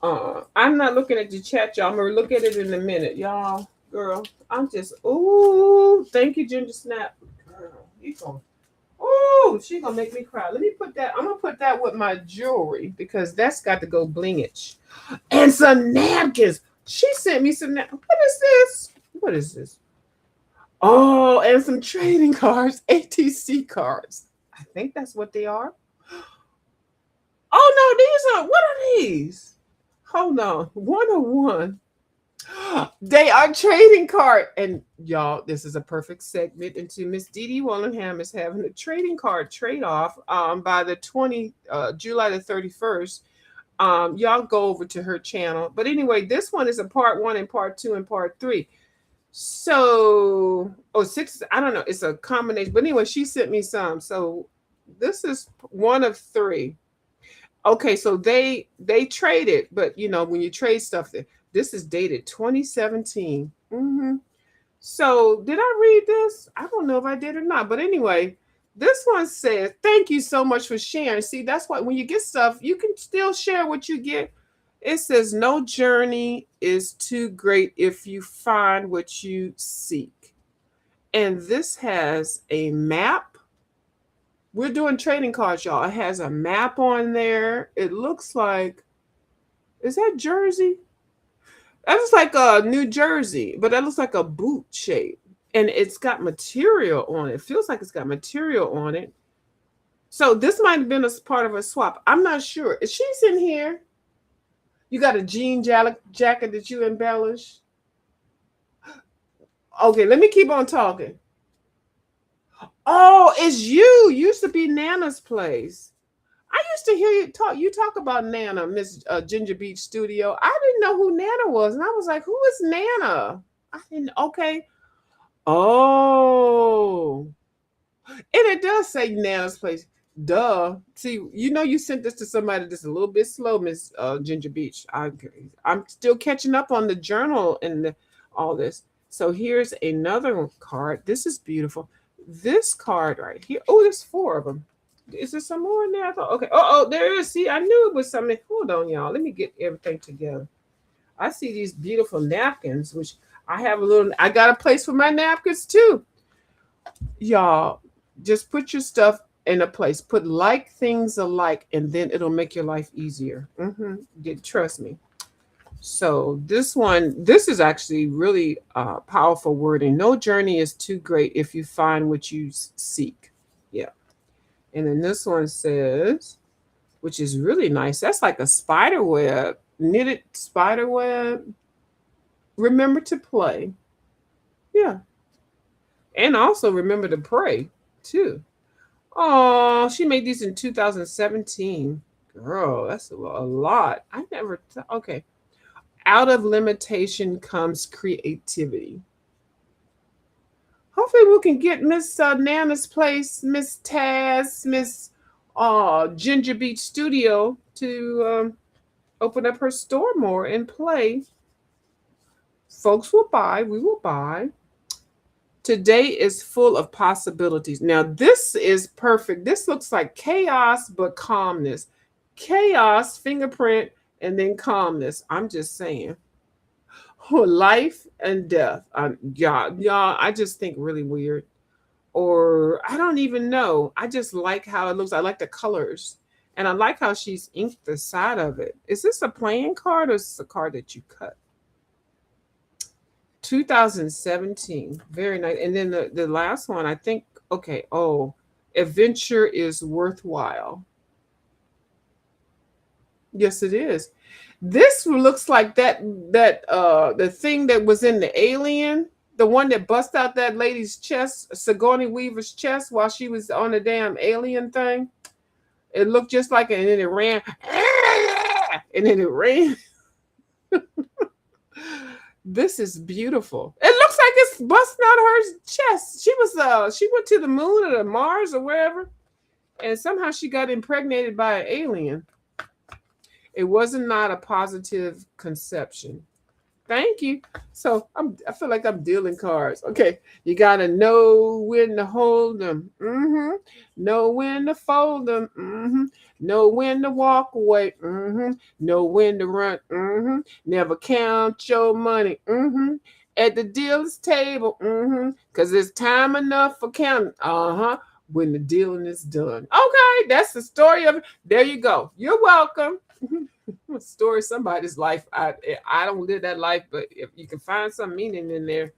I'm not looking at the chat, y'all. I'm gonna look at it in a minute, y'all. Girl, I'm just ooh, thank you, Ginger Snap. Girl, you going ooh, she gonna make me cry. Let me put that. I'm gonna put that with my jewelry because that's got to go blingage. And some napkins. She sent me some napkins. What is this? What is this? Oh, and some trading cards, ATC cards. I think that's what they are. Oh no, these are what are these? Hold on. 101. They are trading card. And y'all, this is a perfect segment into Miss Dee Dee Wallingham is having a trading card trade off by the July the 31st. Y'all go over to her channel. But anyway, this one is a part 1 and part 2 and part 3. So, oh, 6, I don't know. It's a combination. But anyway, she sent me some. So this is one of 3. Okay, so they traded, but you know, when you trade stuff, this is dated 2017. So did I read this? I don't know if I did or not. But anyway, this one says, thank you so much for sharing. See, that's why when you get stuff, you can still share what you get. It says, no journey is too great if you find what you seek. And this has a map. We're doing trading cards, y'all. It has a map on there. It looks like, is that Jersey? That looks like New Jersey, but that looks like a boot shape. And it's got material on it. It feels like it's got material on it. So this might have been a part of a swap. I'm not sure. Is she's in here? You got a jean jacket that you embellish? Okay, let me keep on talking. Oh, it's you. Used to be Nana's place. I used to hear you talk about Nana, Miss GingerBeachStudio. I didn't know who Nana was, and I was like, "Who is Nana?" I didn't. Okay. Oh, and it does say Nana's place. Duh. See, you know, you sent this to somebody that's a little bit slow, Miss Ginger Beach. I'm still catching up on the journal and all this. So here's another card. This is beautiful. This card right here. Oh, there's 4 of them. Is there some more in there? I thought, okay. Oh, there is. See, I knew it was something. Hold on, y'all. Let me get everything together. I see these beautiful napkins, which I got a place for my napkins too. Y'all, just put your stuff in a place. Put like things alike, and then it'll make your life easier. Trust me. So this is actually really powerful wording. No journey is too great if you find what you seek. Yeah. And then this one says, which is really nice. That's like a spider web, knitted spider web. Remember to play. Yeah. And also remember to pray too. Oh, she made these in 2017. Girl, that's a lot. I never, okay. Out of limitation comes creativity. Hopefully we can get Miss Nana's place, Miss Taz, Miss GingerBeachStudio to open up her store more and play. Folks will buy. We will buy. Today is full of possibilities. Now, this is perfect. This looks like chaos, but calmness. Chaos, fingerprint, and then calmness. I'm just saying. Life and death. Y'all, I just think really weird. Or I don't even know. I just like how it looks. I like the colors. And I like how she's inked the side of it. Is this a playing card or is this a card that you cut? 2017. Very nice. And then the last one, I think, okay, oh, adventure is worthwhile. Yes, it is. This looks like that the thing that was in the Alien, the one that bust out that lady's chest, Sigourney Weaver's chest while she was on the damn alien thing. It looked just like it, and then it ran, and then it ran. This is beautiful. It looks like it's busting out her chest. She went to the moon or the Mars or wherever, and somehow she got impregnated by an alien. It wasn't not a positive conception. Thank you. So I feel like I'm dealing cards. Okay, you gotta know when to hold them. Know when to fold them. Know when to walk away. Know when to run. Never count your money. At the dealer's table. Cause it's time enough for counting. When the dealing is done. Okay, that's the story of it. There you go. You're welcome. Story of somebody's life. I don't live that life, but if you can find some meaning in there.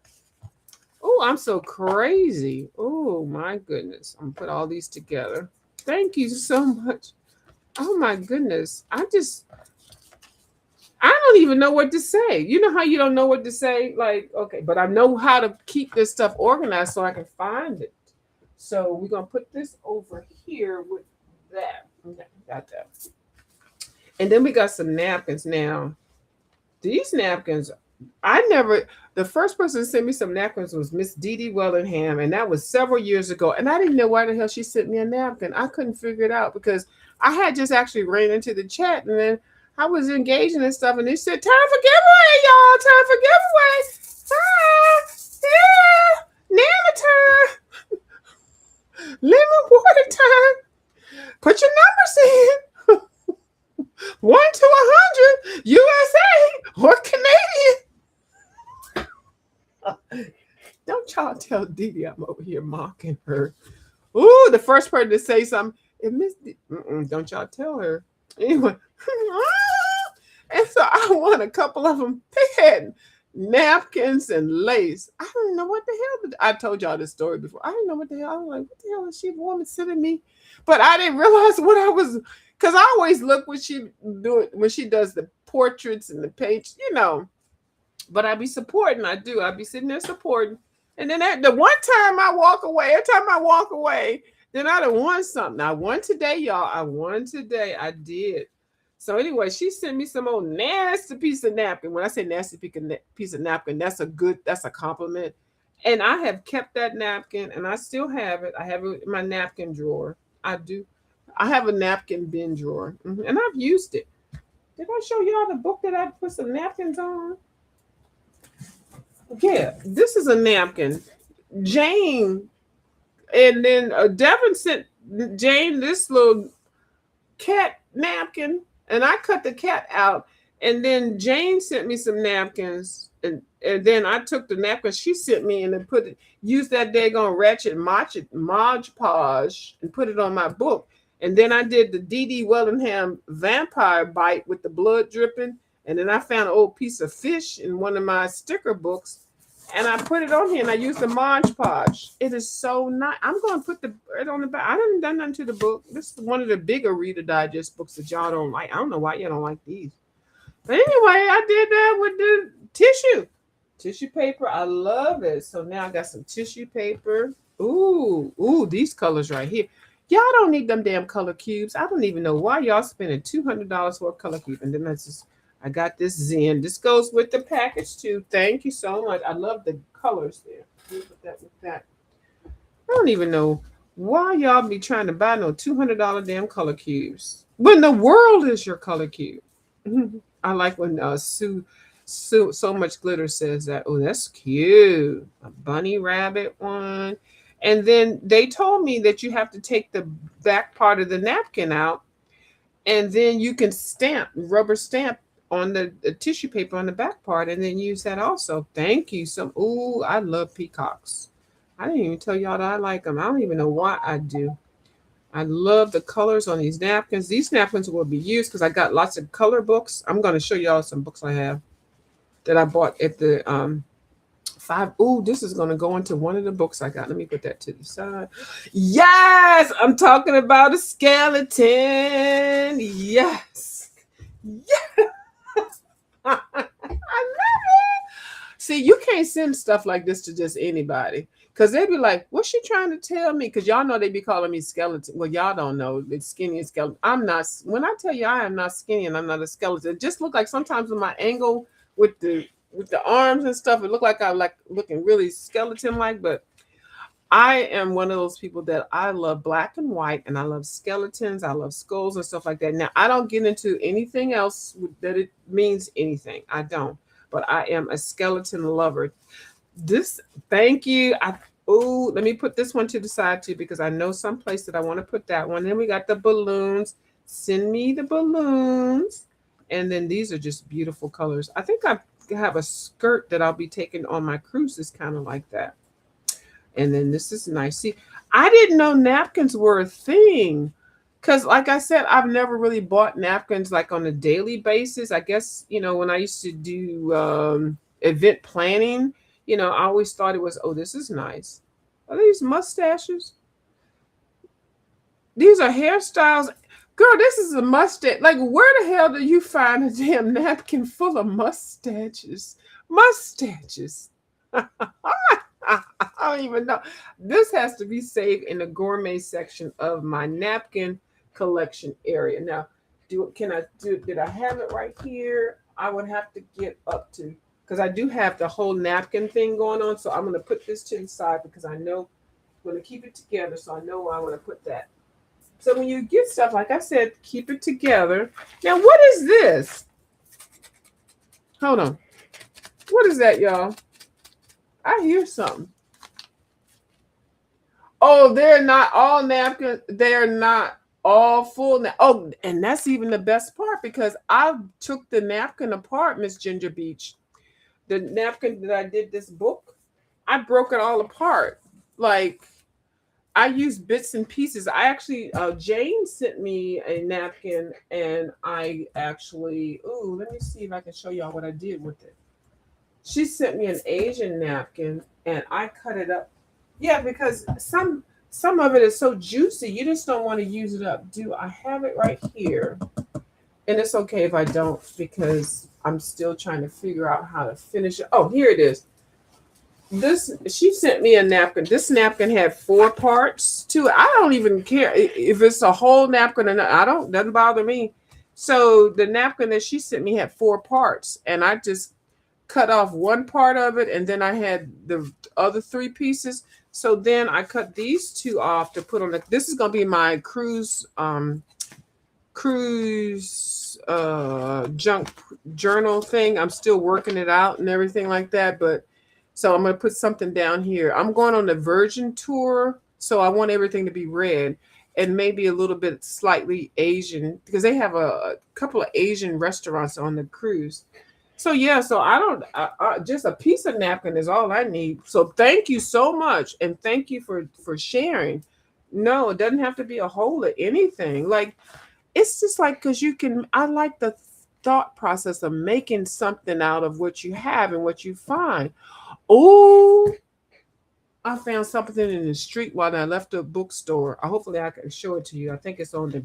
Oh, I'm so crazy. Oh my goodness. I'm gonna put all these together. Thank you so much. Oh my goodness. I don't even know what to say. You know how you don't know what to say? Like, okay, but I know how to keep this stuff organized so I can find it. So we're gonna put this over here with that. Okay, got that. And then we got some napkins now. These napkins, the first person to send me some napkins was Miss Dee Dee Wellingham, and that was several years ago. And I didn't know why the hell she sent me a napkin. I couldn't figure it out because I had just actually ran into the chat, and then I was engaging and stuff, and they said, time for giveaway, y'all. Time for giveaway. Yeah. Nana time. Lemon water time. Put your numbers in. 1 to 100, USA or Canadian. Don't y'all tell Dee Dee I'm over here mocking her. Ooh, the first person to say something. Don't y'all tell her. Anyway. And so I won a couple of them. They had napkins and lace. I don't know what the hell. I told y'all this story before. I didn't know what the hell. I was like, what the hell is she woman sending me? But I didn't realize what I was. Because I always look when she does the portraits and the page, But I be supporting. I do. I be sitting there supporting. And then the one time I walk away, every time I walk away, then I done won something. I won today, y'all. I won today. I did. So anyway, she sent me some old nasty piece of napkin. When I say nasty piece of napkin, that's a compliment. And I have kept that napkin, and I still have it. I have it in my napkin drawer. I do. I have a napkin bin drawer, and I've used it. Did I show y'all the book that I put some napkins on? Yeah, this is a napkin. Jane, and then Devin sent Jane this little cat napkin, and I cut the cat out. And then Jane sent me some napkins, and then I took the napkins she sent me and then used that daggone ratchet Mod Podge and put it on my book. And then I did the Dee Dee Wellingham vampire bite with the blood dripping. And then I found an old piece of fish in one of my sticker books. And I put it on here and I used the Mod Podge. It is so nice. I'm going to put it on the back. I haven't done nothing to the book. This is one of the bigger Reader Digest books that y'all don't like. I don't know why y'all don't like these. But anyway, I did that with the tissue paper. I love it. So now I got some tissue paper. Ooh, these colors right here. Y'all don't need them damn color cubes. I don't even know why y'all spending $200 for a color cube. And then I got this Zen. This goes with the package too. Thank you so much. I love the colors there. Put that with that. I don't even know why y'all be trying to buy no $200 damn color cubes. When the world is your color cube. I like when Sue so much glitter says that. Oh, that's cute. A bunny rabbit one. And then they told me that you have to take the back part of the napkin out, and then you can rubber stamp on the tissue paper on the back part, and then use that also. Thank you. Ooh, I love peacocks. I didn't even tell y'all that I like them. I don't even know why I do. I love the colors on these napkins. These napkins will be used because I got lots of color books. I'm going to show y'all some books I have that I bought at the five. Ooh, this is going to go into one of the books I got. Let me put that to the side. Yes, I'm talking about a skeleton. Yes. Yes. I love it. See, you can't send stuff like this to just anybody. Cause they'd be like, "What's she trying to tell me?" Cause y'all know they be calling me skeleton. Well, y'all don't know it's skinny and skeleton. I'm not. When I tell you I am not skinny and I'm not a skeleton, it just look like sometimes with my angle with the arms and stuff, it look like I'm like looking really skeleton like. But I am one of those people that I love black and white, and I love skeletons. I love skulls and stuff like that. Now I don't get into anything else that it means anything. I don't. But I am a skeleton lover. This, thank you. Let me put this one to the side too because I know some place that I want to put that one. Then we got the balloons. Send me the balloons. And then these are just beautiful colors. I think I have a skirt that I'll be taking on my cruises, kind of like that. And then this is nice. See, I didn't know napkins were a thing. Because, like I said, I've never really bought napkins like on a daily basis. I guess, when I used to do event planning, I always thought it was, oh, this is nice. Are these mustaches? These are hairstyles. Girl, this is a mustache. Like, where the hell do you find a damn napkin full of mustaches? Mustaches. I don't even know. This has to be saved in the gourmet section of my napkin collection area. Now, did I have it right here? I would have to get up to, because I do have the whole napkin thing going on. So I'm going to put this to the side because I know I'm going to keep it together. So I know where I want to put that. So when you get stuff, like I said, keep it together. Now, what is this? Hold on. What is that, y'all? I hear something. Oh, they're not all napkins. They're not all full. Oh, and that's even the best part because I took the napkin apart, Miss Ginger Beach. The napkin that I did this book, I broke it all apart. Like, I used bits and pieces. I actually, Jane sent me a napkin, and I actually, let me see if I can show y'all what I did with it. She sent me an Asian napkin, and I cut it up. Yeah, because some of it is so juicy, you just don't want to use it up. Do I have it right here? And it's okay if I don't because I'm still trying to figure out how to finish it. Oh, here it is. She sent me a napkin. This napkin had 4 parts to it. I don't even care if it's a whole napkin or not. Doesn't bother me. So the napkin that she sent me had 4 parts, and I just cut off one part of it, and then I had the other 3 pieces. So then I cut these 2 off to put on this is gonna be my cruise junk journal thing. I'm still working it out and everything like that, but so I'm gonna put something down here. I'm going on the Virgin tour, so I want everything to be red and maybe a little bit slightly Asian because they have a couple of Asian restaurants on the cruise. So yeah, so I don't just a piece of napkin is all I need. So thank you so much, and thank you for sharing. No, it doesn't have to be a whole of anything. Like it's just like because I like the thought process of making something out of what you have and what you find. Oh, I found something in the street while I left the bookstore. Hopefully I can show it to you. I think it's on the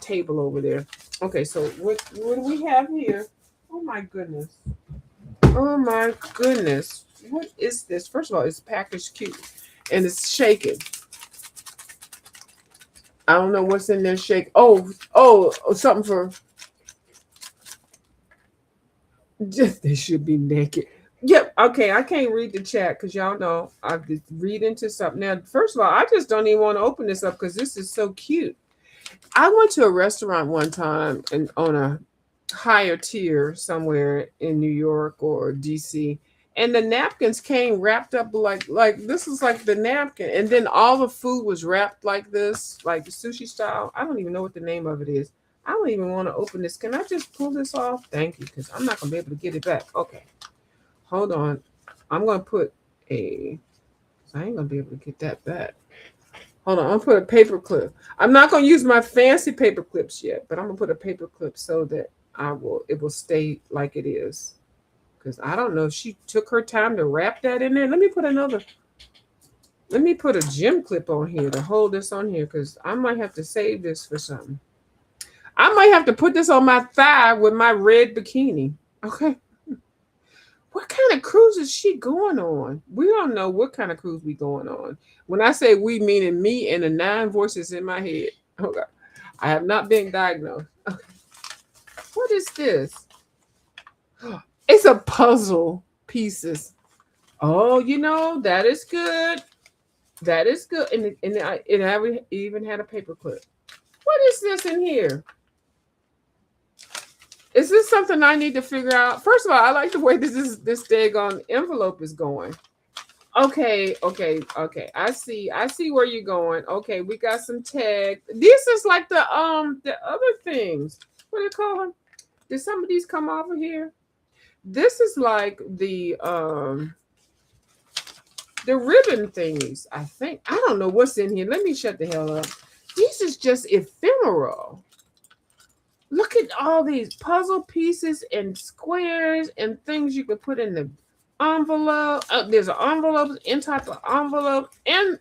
table over there. Okay, so what do we have here? Oh my goodness. Oh my goodness. What is this? First of all, it's packaged cute and it's shaking. I don't know what's in there shake. Oh, something for just they should be naked. Yep. Okay, I can't read the chat because y'all know I just read into something. Now, first of all, I just don't even want to open this up because this is so cute. I went to a restaurant one time and on a higher tier somewhere in New York or DC. And the napkins came wrapped up like this is like the napkin, and then all the food was wrapped like this, like the sushi style. I don't even know what the name of it is. I don't even want to open this. Can I just pull this off? Thank you, because I'm not gonna be able to get it back. Okay, hold on. I'm gonna put a. I ain't gonna be able to get that back. Hold on, I'm gonna put a paper clip. I'm not gonna use my fancy paper clips yet, but I'm gonna put a paper clip so that it will stay like it is. Because I don't know if she took her time to wrap that in there. Let me put a gym clip on here to hold this on here, because I might have to save this for something. I might have to put this on my thigh with my red bikini. Okay. What kind of cruise is she going on? We don't know what kind of cruise we going on. When I say we, meaning me and the 9 voices in my head. Okay. I have not been diagnosed. Okay. What is this? It's a puzzle pieces. Oh, that is good. That is good. And I even had a paper clip. What is this in here? Is this something I need to figure out? First of all, I like the way this daggone envelope is going. Okay. I see where you're going. Okay, we got some tag. This is like the other things. What do you call them? Did some of these come off of here? This is like the ribbon thingies, I think. I don't know what's in here. Let me shut the hell up. This is just ephemeral. Look at all these puzzle pieces and squares and things you could put in the envelope. There's an envelope in type of envelope. And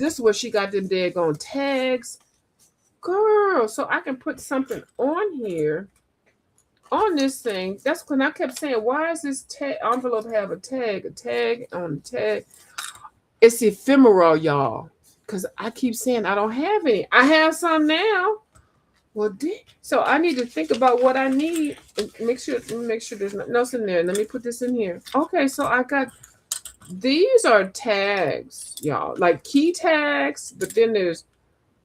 this is where she got them daggone tags. Girl, so I can put something on here. On this thing. That's when I kept saying, why does this envelope have a tag? A tag on the tag. It's ephemeral, y'all. Because I keep saying I don't have any. I have some now. Well, so I need to think about what I need and make sure there's nothing else in there. Let me put this in here. Okay, so I got these are tags, y'all, like key tags, but then there's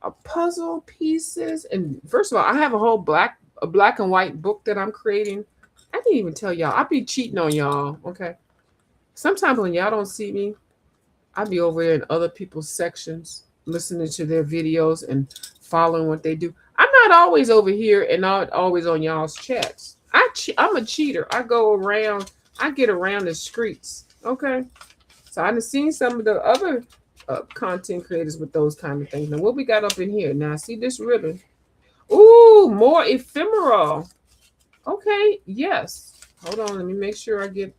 a puzzle pieces. And first of all, I have a black and white book that I'm creating. I didn't even tell y'all. I be cheating on y'all. Okay. Sometimes when y'all don't see me, I be over there in other people's sections, listening to their videos and following what they do. I'm not always over here and not always on y'all's chats. I'm a cheater. I go around. I get around the streets. Okay. So I've seen some of the other content creators with those kind of things. Now, what we got up in here? Now, see this ribbon. Ooh, more ephemeral. Okay, yes. Hold on, let me make sure I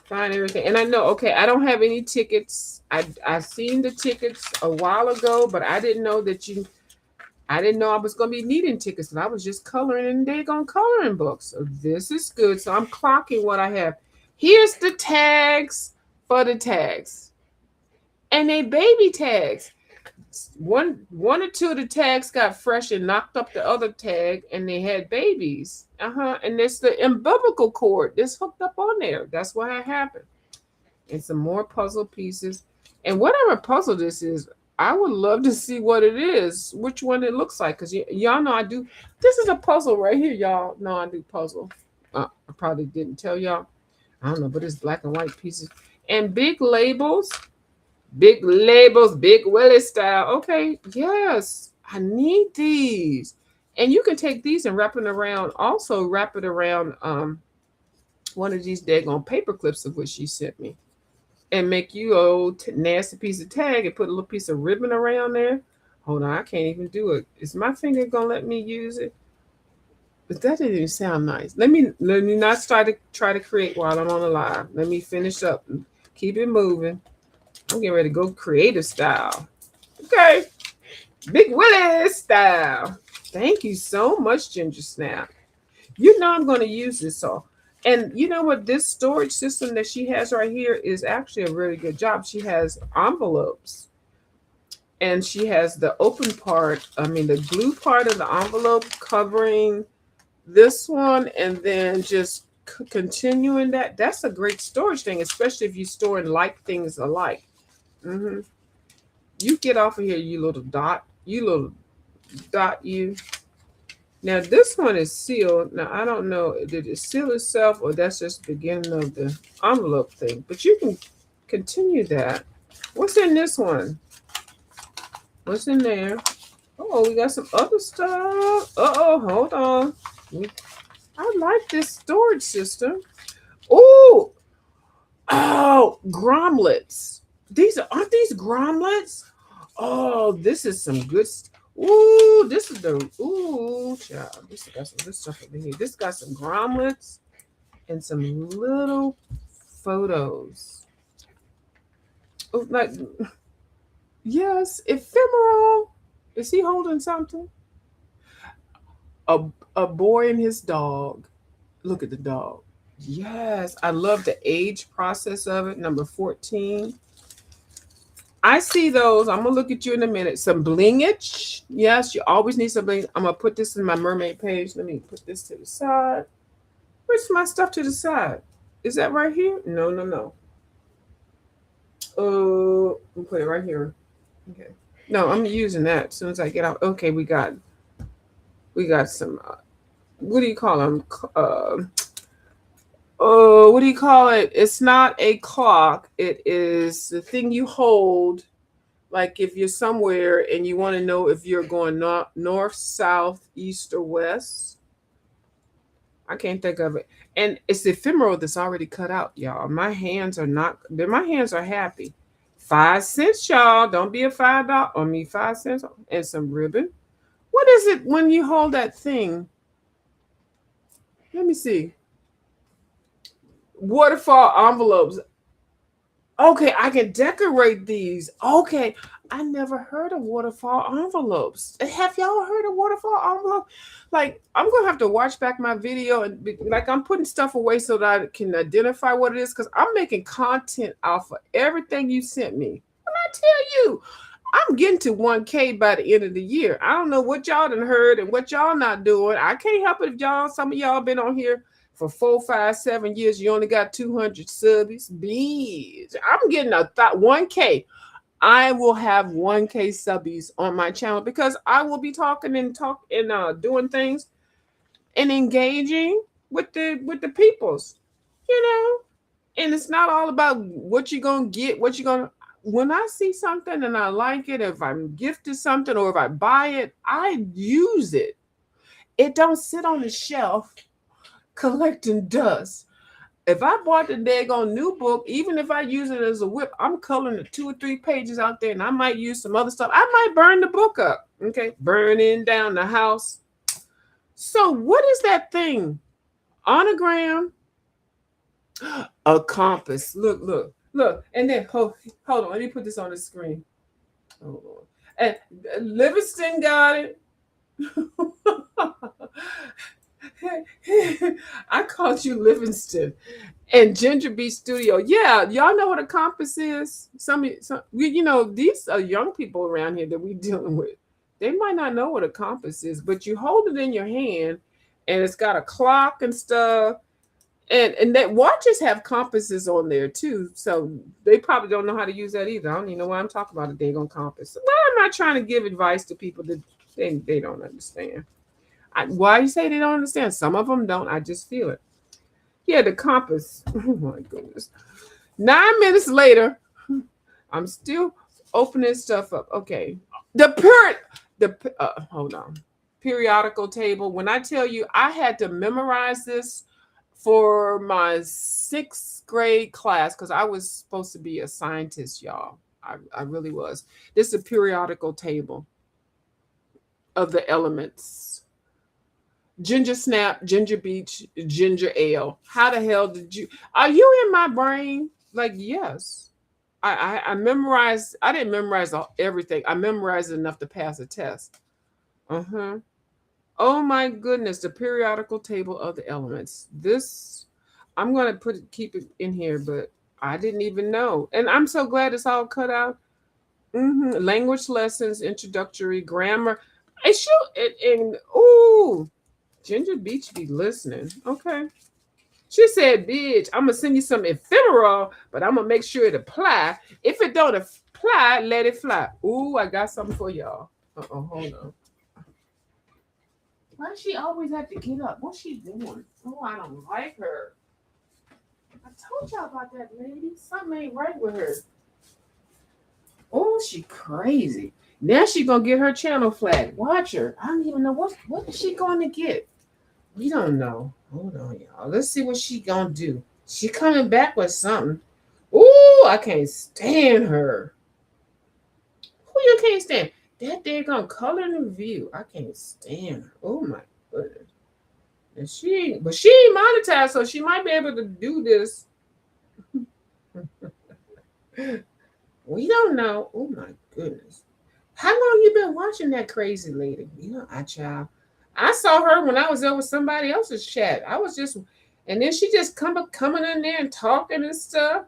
find everything. And I know, okay, I don't have any tickets. I seen the tickets a while ago, but I didn't know I was gonna be needing tickets, and I was just coloring in daggone coloring books. So this is good. So I'm clocking what I have. Here's the tags for the tags. And they baby tags. One or two of the tags got fresh and knocked up the other tag, and they had babies. And it's the umbilical cord that's hooked up on there. That's what happened. And some more puzzle pieces. And whatever puzzle this is, I would love to see what it is, which one it looks like. Because y'all know I do. This is a puzzle right here, y'all. No, I do puzzle. I probably didn't tell y'all. I don't know, but it's black and white pieces. And big labels. Big labels, Big Willie style. Okay, yes, I need these. And you can take these and wrap it around one of these daggone paper clips of what she sent me. And make you a nasty piece of tag and put a little piece of ribbon around there. Hold on, I can't even do it. Is my finger gonna let me use it? But that didn't even sound nice. Let me not try to create while I'm on the live. Let me finish up and keep it moving. I'm getting ready to go creative style. Okay. Big Willie style. Thank you so much, Ginger Snap. You know I'm going to use this all. And you know what? This storage system that she has right here is actually a really good job. She has envelopes. And she has the open part, the glue part of the envelope covering this one. And then just continuing that. That's a great storage thing, especially if you store and like things alike. You get off of here, you little dot. You. Now this one is sealed. Now I don't know, did it seal itself or that's just the beginning of the envelope thing? But you can continue that. What's in this one? What's in there? Oh, we got some other stuff. Uh-oh, hold on. I like this storage system. Oh, oh, grommets. Aren't these grommets? Oh, this is some good. Ooh, this is the child. This got some good stuff over here. This got some grommets and some little photos. Oh, like yes, ephemeral. Is he holding something? A a boy and his dog. Look at the dog. Yes, I love the age process of it. Number 14. I see those. I'm gonna look at you in a minute. Some blingage. Yes, you always need some bling. I'm gonna put this in my mermaid page. Let me put this to the side. Where's my stuff to the side? Is that right here? No, no, no. I'll put it right here. Okay. No, I'm using that as soon as I get out. Okay, we got some. What do you call them? What do you call it? It's not a clock. It is the thing you hold. Like if you're somewhere and you want to know if you're going north, south, east, or west. I can't think of it. And it's ephemeral that's already cut out, y'all. My hands are not. My hands are happy. 5 cents, y'all. Don't be a $5. I mean 5 cents and some ribbon. What is it when you hold that thing? Let me see. Waterfall envelopes. Okay, I can decorate these. Okay, I never heard of waterfall envelopes. Have y'all heard of waterfall envelope? Like, I'm gonna have to watch back my video and like I'm putting stuff away so that I can identify what it is because I'm making content off of everything you sent me. When I tell you, I'm getting to 1K by the end of the year. I don't know what y'all done heard and what y'all not doing. I can't help it if some of y'all been on here for 4, 5, 7 years. You only got 200 subbies. Bees. I'm getting 1K. I will have 1K subbies on my channel because I will be talking and doing things and engaging with the peoples, you know. And it's not all about what you're gonna get, what you're gonna. When I see something and I like it, if I'm gifted something or if I buy it, I use it. It don't sit on the shelf collecting dust. If I bought the daggone new book, even if I use it as a whip, I'm coloring the 2 or 3 pages out there and I might use some other stuff. I might burn the book up. Okay. Burning down the house. So what is that thing? Onogram? A compass. Look. And then hold on. Let me put this on the screen. Hold on. And Livingston got it. I called you Livingston and GingerBeachStudio. Yeah, y'all know what a compass is. These are young people around here that we dealing with. They might not know what a compass is, but you hold it in your hand, and it's got a clock and stuff. And that watches have compasses on there too, so they probably don't know how to use that either. I don't even know why I'm talking about a daggone compass. Why am I trying to give advice to people that they don't understand? Why you say they don't understand? Some of them don't. I just feel it. Yeah, the compass. Oh my goodness. 9 minutes later, I'm still opening stuff up. Okay. Hold on. Periodical table. When I tell you I had to memorize this for my 6th grade class because I was supposed to be a scientist, y'all. I really was. This is a periodical table of the elements. Ginger snap, ginger beach, ginger ale. How the hell did you? Are you in my brain? Like, yes. I memorized. I didn't memorize everything. I memorized enough to pass a test. Oh my goodness, the periodical table of the elements. This, I'm gonna keep it in here, but I didn't even know. And I'm so glad it's all cut out. Language lessons, introductory grammar. Ginger Beach be listening. Okay. She said, bitch, I'm gonna send you some ephemeral, but I'm gonna make sure it apply. If it don't apply, let it fly. Ooh, I got something for y'all. Hold on. Why she always have to get up? What's she doing? Oh, I don't like her. I told y'all about that lady. Something ain't right with her. Oh, she crazy. Now she gonna get her channel flagged. Watch her. I don't even know what is she going to get. We don't know. Hold on, y'all. Let's see what she gonna do. She coming back with something. Ooh, I can't stand her. Who you can't stand? That daggone color in the view. I can't stand her. Oh my goodness. And she ain't monetized, so she might be able to do this. We don't know. Oh my goodness. How long you been watching that crazy lady? You know, I saw her when I was over somebody else's chat. I was just, and then she just coming in there and talking and stuff.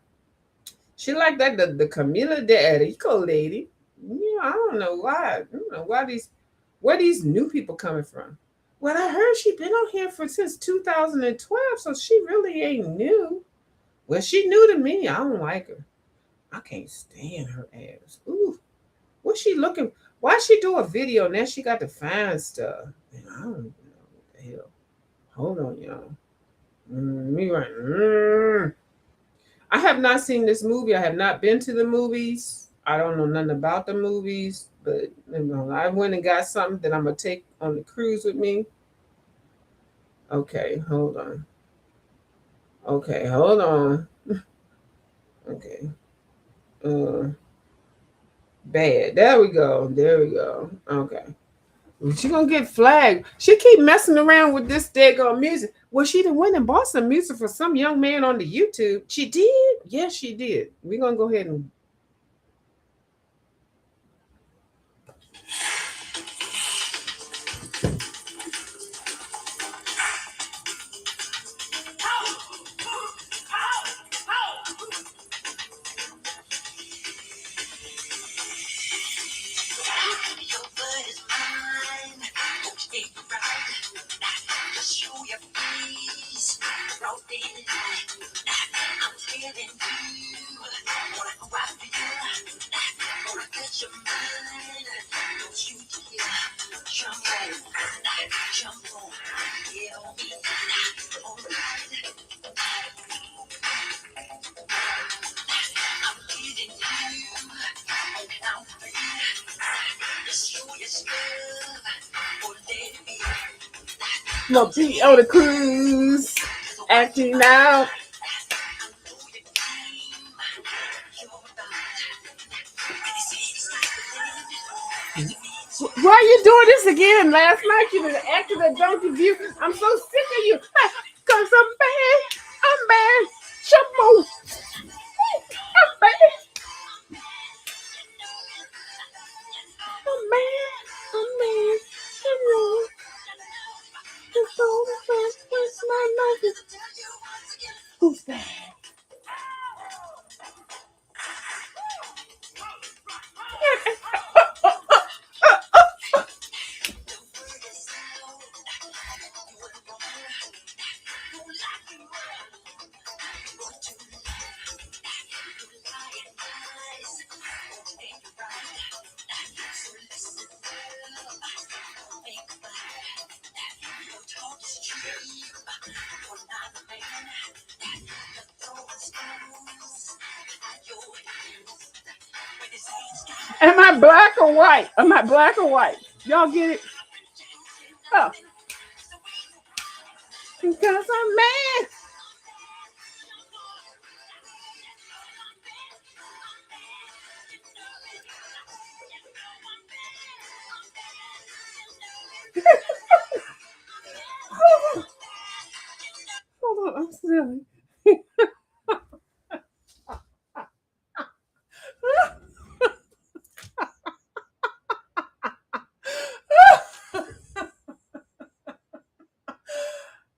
She like that the Camila de Rico lady. You know, I don't know why. I don't know why where these new people coming from. Well, I heard she been on here for since 2012, so she really ain't new. Well, she new to me. I don't like her. I can't stand her ass. Ooh, what's she looking? Why she do a video and then she got to find stuff? Man, I don't even know what the hell. Hold on, y'all. Me right. I have not seen this movie. I have not been to the movies. I don't know nothing about the movies, but you know, I went and got something that I'm gonna take on the cruise with me. Okay, hold on. Okay, hold on. Okay. Uh Bad. There we go. There we go. Okay. She gonna get flagged. She keep messing around with this daggone music. Well, she done went and bought some music for some young man on the YouTube. She did? Yes, she did. We're gonna go ahead and gonna be on the cruise, acting out. Why are you doing this again? Last night you was acting a donkey view. I'm so sick of you. Cause I'm bad. I'm bad. Shampoo. I'm bad. I'm bad. I'm bad. I'm wrong. It's all bad. It's my life. Who's that? Am I black or white? Am I black or white? Y'all get it? Oh. Because I'm mad. Hold on, I'm silly.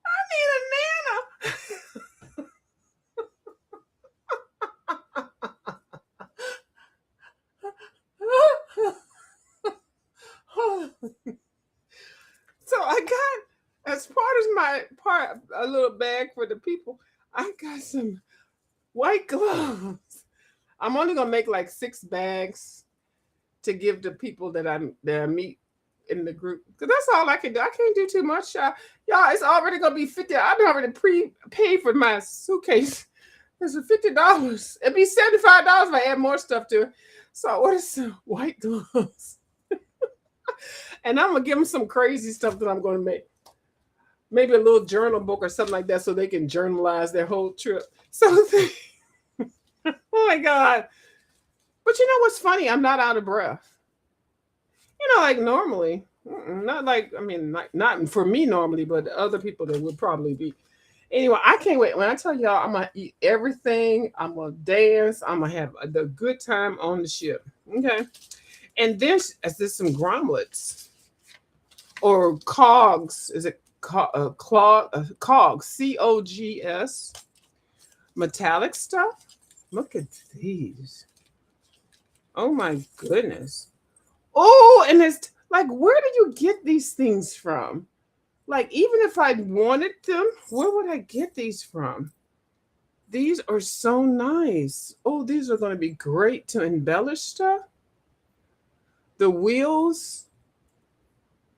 I need a nana. So I got, as part of my part, a little bag for the people. I got some white gloves. I'm only gonna make like 6 bags to give to people that I meet in the group because that's all I can do. I can't do too much, y'all. It's already gonna be 50. I already prepaid for my suitcase. It's $50. It'd be $75 if I add more stuff to it. So I ordered some white gloves, and I'm gonna give them some crazy stuff that I'm gonna make. Maybe a little journal book or something like that, so they can journalize their whole trip. So, oh my god! But you know what's funny? I'm not out of breath. Like normally, not like I mean, not for me normally, but other people that would probably be. Anyway, I can't wait. When I tell y'all, I'm gonna eat everything. I'm gonna dance. I'm gonna have the good time on the ship. Okay, and then is this some grommets or cogs? Is it cogs? COGS metallic stuff. Look at these. Oh my goodness. Oh, and it's like, where do you get these things from? Like, even if I wanted them, where would I get these from? These are so nice. Oh, these are going to be great to embellish stuff. The wheels.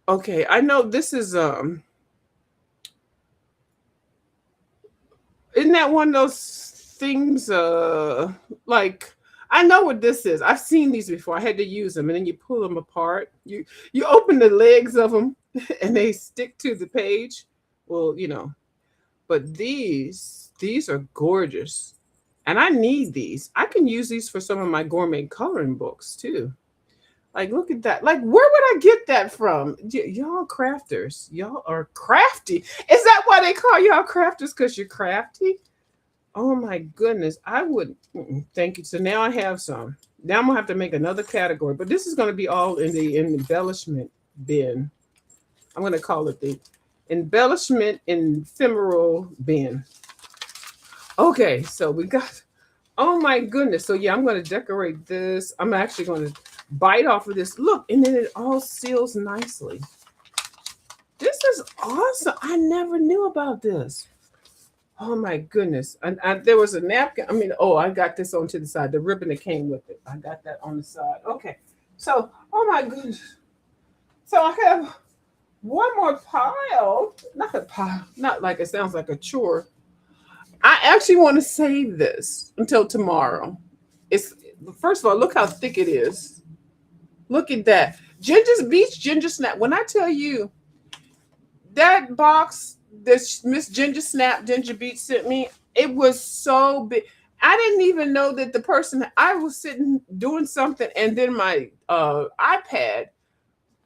Okay, I know this is isn't that one of those things like I know what this is. I've seen these before. I had to use them, and then you pull them apart. You open the legs of them, and they stick to the page. Well, but these are gorgeous, and I need these. I can use these for some of my gourmet coloring books too. Like, look at that. Like, where would I get that from? Y'all crafters. Y'all are crafty. Is that why they call y'all crafters? Because you're crafty? Oh my goodness. I would. Thank you. So now I have some. Now I'm going to have to make another category. But this is going to be all in the embellishment bin. I'm going to call it the embellishment ephemeral bin. Okay. So we got. Oh my goodness. So yeah, I'm going to decorate this. I'm actually going to bite off of this. Look, and then it all seals nicely. This is awesome. I never knew about this. Oh my goodness. And there was a napkin. I got this onto the side. The ribbon that came with it. I got that on the side. Okay. So, oh my goodness. So I have one more pile. Not a pile. Not like it sounds like a chore. I actually want to save this until tomorrow. It's first of all, look how thick it is. Look at that. Ginger's Beach Ginger Snap. When I tell you that box that Miss Ginger Snap Ginger Beach sent me, it was so big. I didn't even know that the person, I was sitting doing something, and then my iPad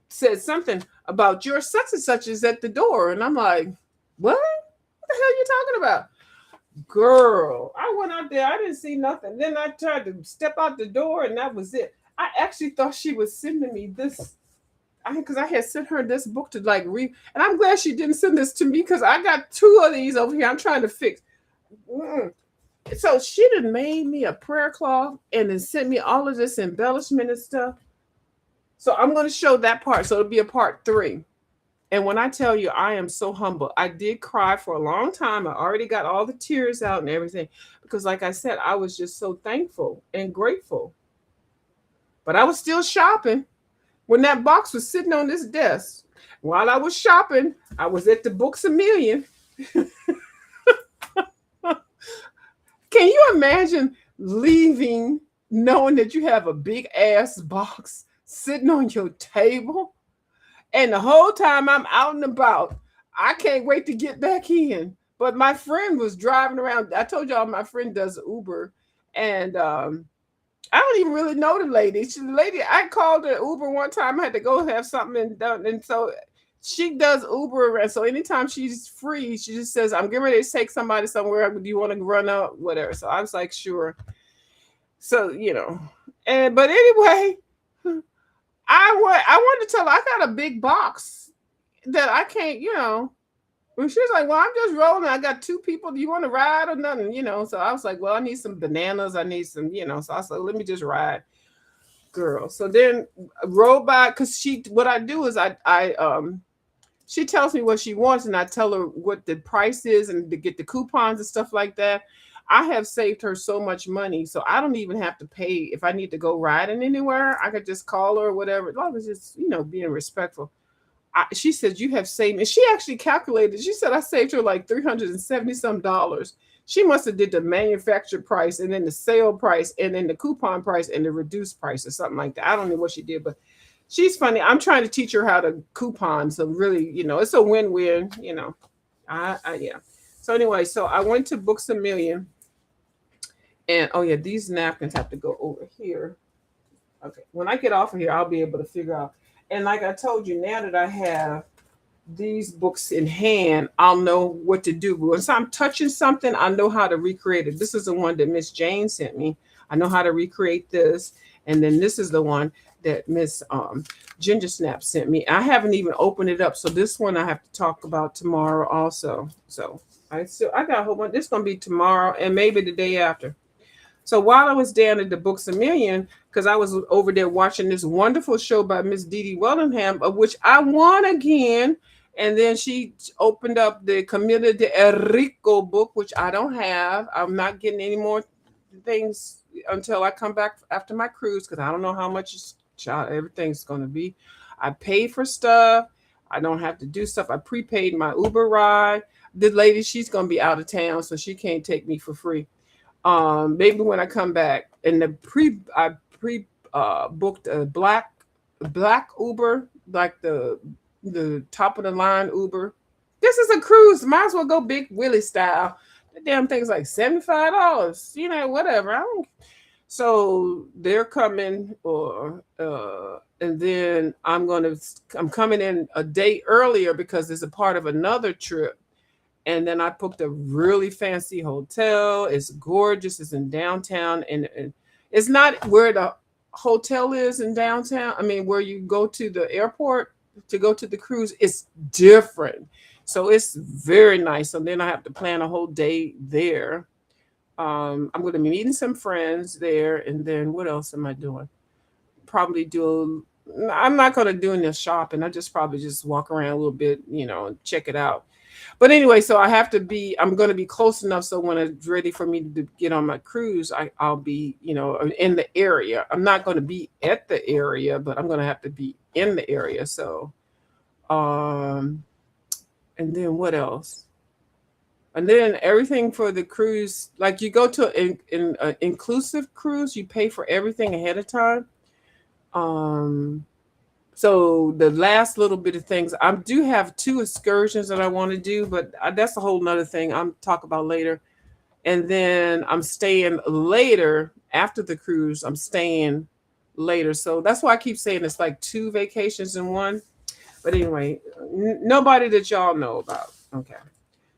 said something about your such and such is at the door. And I'm like, what? What the hell are you talking about? Girl, I went out there. I didn't see nothing. Then I tried to step out the door, and that was it. I actually thought she was sending me this, because I had sent her this book to like read, and I'm glad she didn't send this to me because I got 2 of these over here. I'm trying to fix. So she done made me a prayer cloth and then sent me all of this embellishment and stuff. So I'm going to show that part. So it'll be a part 3. And when I tell you, I am so humble. I did cry for a long time. I already got all the tears out and everything because, like I said, I was just so thankful and grateful. But I was still shopping when that box was sitting on this desk. While I was shopping, I was at the Books A Million. Can you imagine leaving knowing that you have a big ass box sitting on your table? And the whole time I'm out and about, I can't wait to get back in. But my friend was driving around. I told y'all my friend does Uber. And I don't even really know the lady. I called her Uber one time. I had to go have something done. And so she does Uber. And so anytime she's free, she just says, I'm getting ready to take somebody somewhere. Do you want to run up? Whatever. So I was like, sure. So, but anyway, I wanted to tell her I got a big box that I can't, Well, she was like, well, I'm just rolling. I got 2 people. Do you want to ride or nothing? So I was like, well, I need some bananas. I need some, So I was like, let me just ride, girl. So then roll by, because what I do is she tells me what she wants, and I tell her what the price is and to get the coupons and stuff like that. I have saved her so much money, so I don't even have to pay if I need to go riding anywhere. I could just call her or whatever. As long as it's, being respectful. She said, you have saved me. She actually calculated. She said, I saved her like 370 some dollars. She must have did the manufacturer price and then the sale price and then the coupon price and the reduced price or something like that. I don't know what she did, but she's funny. I'm trying to teach her how to coupon. So really, it's a win-win. Yeah. So anyway, so I went to Books a Million, and oh yeah, these napkins have to go over here. Okay, when I get off of here, I'll be able to figure out. And like I told you, now that I have these books in hand, I'll know what to do. But once I'm touching something, I know how to recreate it. This is the one that Miss Jane sent me. I know how to recreate this. And then this is the one that Miss Ginger Snap sent me. I haven't even opened it up. So this one I have to talk about tomorrow also. So I got a whole bunch. This is going to be tomorrow and maybe the day after. So while I was down at the Books a Million, because I was over there watching this wonderful show by Miss Dee Dee Wellingham, of which I won again. And then she opened up the Camila de Enrico book, which I don't have. I'm not getting any more things until I come back after my cruise, because I don't know how much everything's going to be. I paid for stuff. I don't have to do stuff. I prepaid my Uber ride. The lady, she's going to be out of town, so she can't take me for free. Maybe when I come back. And I booked a black Uber, like the top of the line Uber. This is a cruise. Might as well go Big Willie style. The damn thing's like $75. Whatever. So they're coming, and then I'm coming in a day earlier because it's a part of another trip. And then I booked a really fancy hotel. It's gorgeous. It's in downtown, and it's not where the hotel is in downtown. I mean, where you go to the airport to go to the cruise. It's different. So it's very nice. So then I have to plan a whole day there. I'm going to be meeting some friends there. And then what else am I doing? I'm not going to do any shopping. I just probably just walk around a little bit, and check it out. But anyway, so I'm going to be close enough so when it's ready for me to get on my cruise, I'll be, in the area. I'm not going to be at the area, but I'm going to have to be in the area. So, and then what else? And then everything for the cruise, like you go to an inclusive cruise, you pay for everything ahead of time. So the last little bit of things, I do have 2 excursions that I want to do, but that's a whole nother thing I'm talk about later. And then I'm staying later after the cruise. I'm staying later. So that's why I keep saying it's like 2 vacations in one. But anyway, nobody that y'all know about. Okay.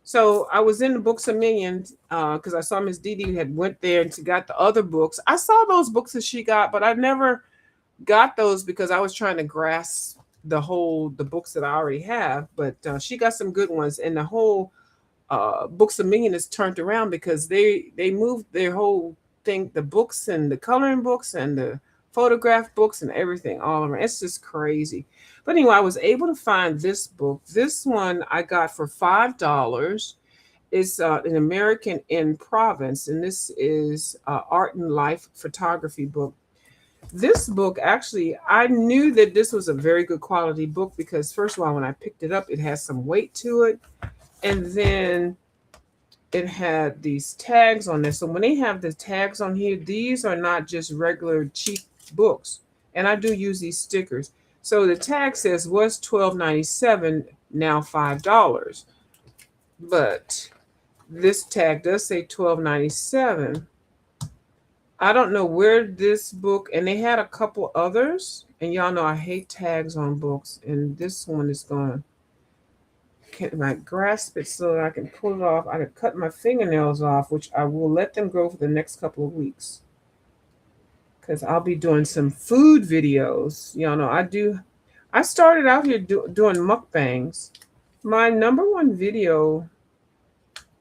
So I was in the Books a Million because I saw Miss Dee Dee had went there and she got the other books. I saw those books that she got, but I never got those because I was trying to grasp the books that I already have. But she got some good ones, and the whole Books a Million is turned around because they moved their whole thing, the books and the coloring books and the photograph books and everything all around. It's just crazy. But anyway, I was able to find this book. This one I got for $5. It's an American in Province, and this is Art and Life photography book. This book, actually, I knew that this was a very good quality book because, first of all, when I picked it up, it has some weight to it. And then it had these tags on there. So when they have the tags on here, these are not just regular cheap books. And I do use these stickers. So the tag says was $12.97, now $5. But this tag does say $12.97. I don't know where this book, and they had a couple others, and y'all know I hate tags on books, and this one is gone. Can I grasp it so that I can pull it off? I can cut my fingernails off, which I will let them grow for the next couple of weeks, because I'll be doing some food videos. Y'all know I started out here doing mukbangs. My number 1 video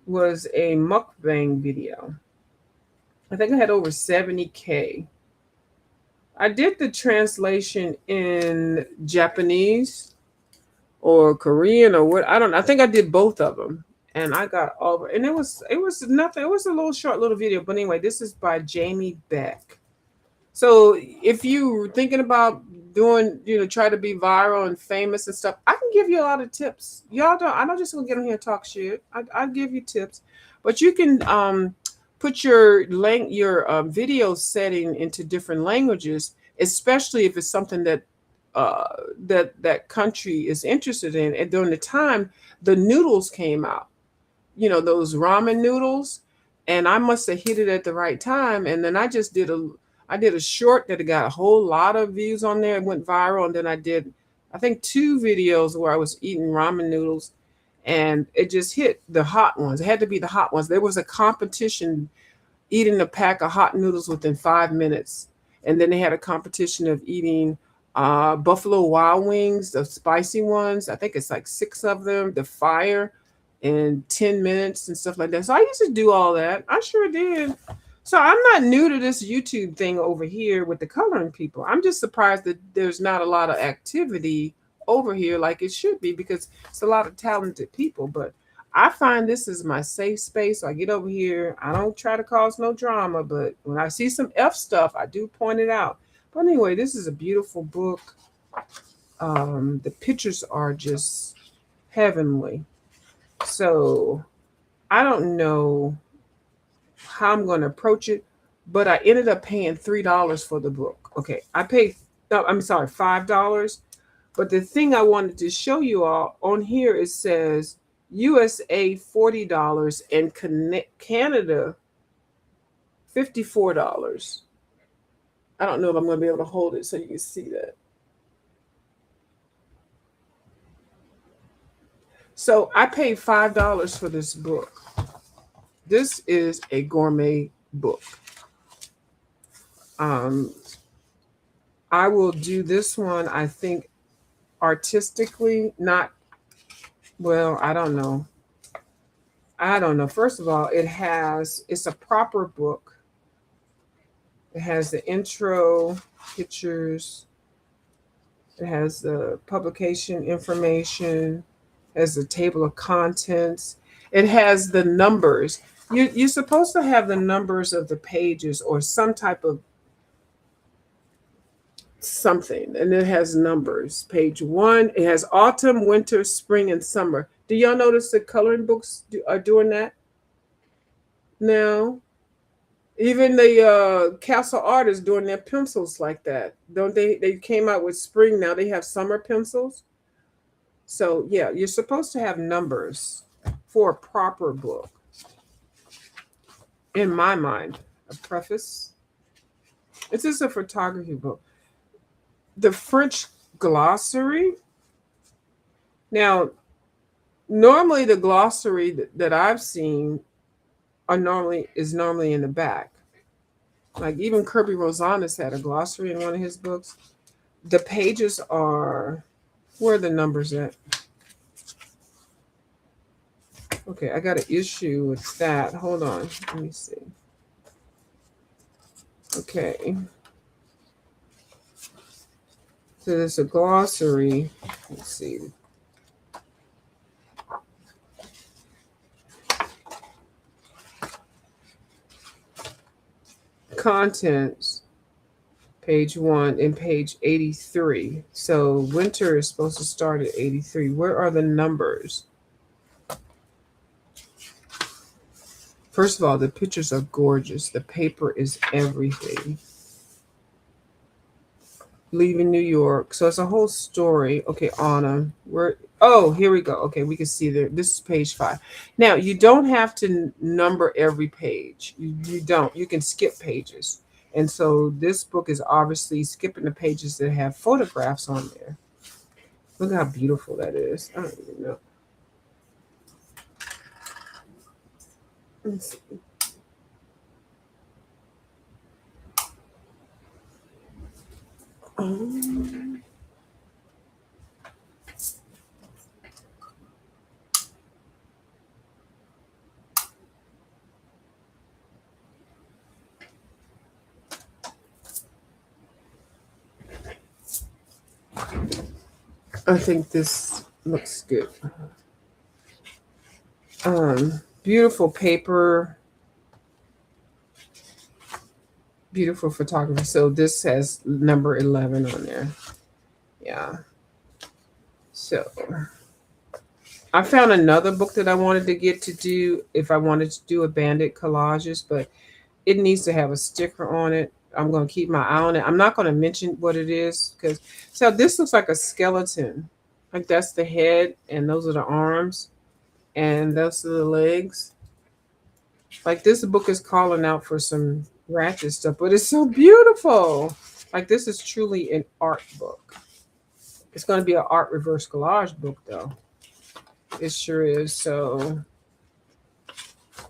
was a mukbang video. I think I had over 70K. I did the translation in Japanese or Korean or what. I don't know. I think I did both of them. and I got over, and it was nothing. It was a little short little video, but anyway, this is by Jamie Beck. So if you thinking about doing, try to be viral and famous and stuff, I can give you a lot of tips. Y'all don't. I'm not just gonna get on here and talk shit. I'll give you tips, but you can put your video setting into different languages, especially if it's something that uh, that country is interested in. And during the time, the noodles came out, those ramen noodles, and I must have hit it at the right time. And then I did a short that got a whole lot of views on there. It went viral. And then I did, I think, two videos where I was eating ramen noodles, and it just hit the hot ones. It had to be the hot ones. There was a competition eating a pack of hot noodles within 5 minutes. And then they had a competition of eating Buffalo Wild Wings, the spicy ones. I think it's like six of them, the fire, in 10 minutes and stuff like that. So I used to do all that. I sure did. So I'm not new to this YouTube thing over here with the coloring people. I'm just surprised that there's not a lot of activity over here like it should be, because it's a lot of talented people. But I find this is my safe space. So I get over here. I don't try to cause no drama, but when I see some F stuff, I do point it out. But anyway, this is a beautiful book. The pictures are just heavenly. So I don't know how I'm going to approach it, but I ended up paying $3 for the book. Okay, I paid, no, I'm sorry, $5. But the thing I wanted to show you all on here, it says USA $40 and Canada $54. I don't know if I'm going to be able to hold it so you can see that. So I paid $5 for this book. This is a gourmet book. I will do this one, I think, artistically, not, well, I don't know. First of all, it's a proper book. It has the intro, pictures, it has the publication information, it has the table of contents, it has the numbers. You're supposed to have the numbers of the pages or some type of something, and it has numbers. Page 1, it has autumn, winter, spring, and summer. Do y'all notice the coloring books are doing that now? Even the Castle Art is doing their pencils like that, don't they? They came out with spring, now they have summer pencils. So yeah, you're supposed to have numbers for a proper book. In my mind, a preface. This is a photography book. The French glossary. Now, normally the glossary that I've seen is normally in the back. Like even Kirby Rosanes had a glossary in one of his books. The pages are, where are the numbers at? Okay, I got an issue with that. Hold on, let me see. Okay. So there's a glossary. Let's see. Contents, page 1 and page 83. So winter is supposed to start at 83. Where are the numbers? First of all, the pictures are gorgeous. The paper is everything. Leaving New York. So it's a whole story. Okay, Anna. Here we go. Okay, we can see there. This is page 5. Now, you don't have to number every page. You don't. You can skip pages. And so this book is obviously skipping the pages that have photographs on there. Look how beautiful that is. I don't even know. Let's see. I think this looks good. Beautiful paper, beautiful photography. So this has number 11 on there. Yeah. So I found another book that I wanted to get to do if I wanted to do a bandit collages, but it needs to have a sticker on it. I'm going to keep my eye on it. I'm not going to mention what it is because so this looks like a skeleton. Like that's the head and those are the arms and those are the legs. Like this book is calling out for some ratchet stuff, but it's so beautiful. Like this is truly an art book. It's going to be an art reverse collage book though. It sure is. So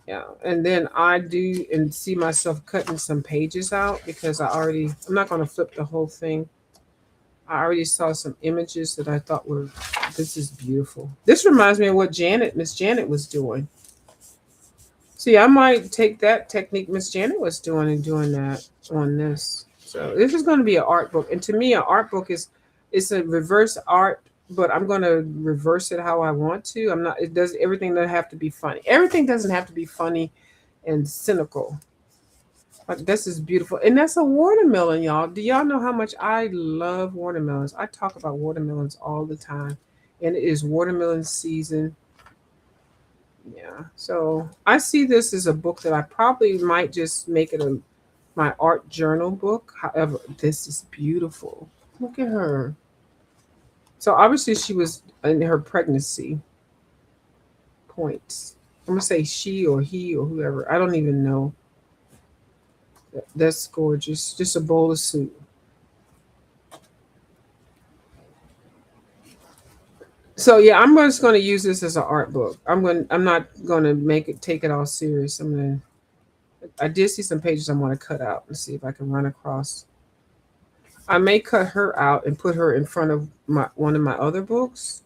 yeah, and then I do and see myself cutting some pages out because I'm not going to flip the whole thing. I already saw some images that I thought were, this is beautiful. This reminds me of what Miss Janet was doing. See, I might take that technique Miss Janet was doing and doing that on this. So this is going to be an art book. And to me, an art book is it's a reverse art, but I'm going to reverse it how I want to. I'm not, it does everything doesn't have to be funny. Everything doesn't have to be funny and cynical. But this is beautiful. And that's a watermelon, y'all. Do y'all know how much I love watermelons? I talk about watermelons all the time. And it is watermelon season. Yeah. So I see this as a book that I probably might just make it my art journal book. However, this is beautiful. Look at her. So obviously she was in her pregnancy points. I'm gonna say she or he or whoever. I don't even know. That's gorgeous. Just a bowl of soup. So yeah, I'm just going to use this as an art book. I'm not going to take it all serious. I did see some pages I want to cut out and see if I can run across. I may cut her out and put her in front of one of my other books.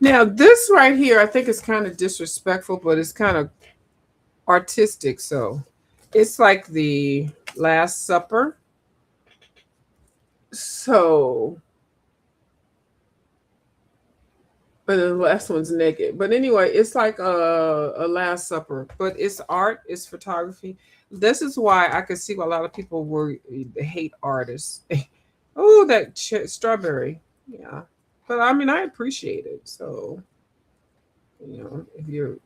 Now this right here, I think is kind of disrespectful, but it's kind of artistic. So it's like the Last Supper. So but the last one's naked. But anyway, it's like a Last Supper, but it's art, it's photography. This is why I could see why a lot of people hate artists. Oh, that strawberry, yeah. But I mean, I appreciate it. So if you're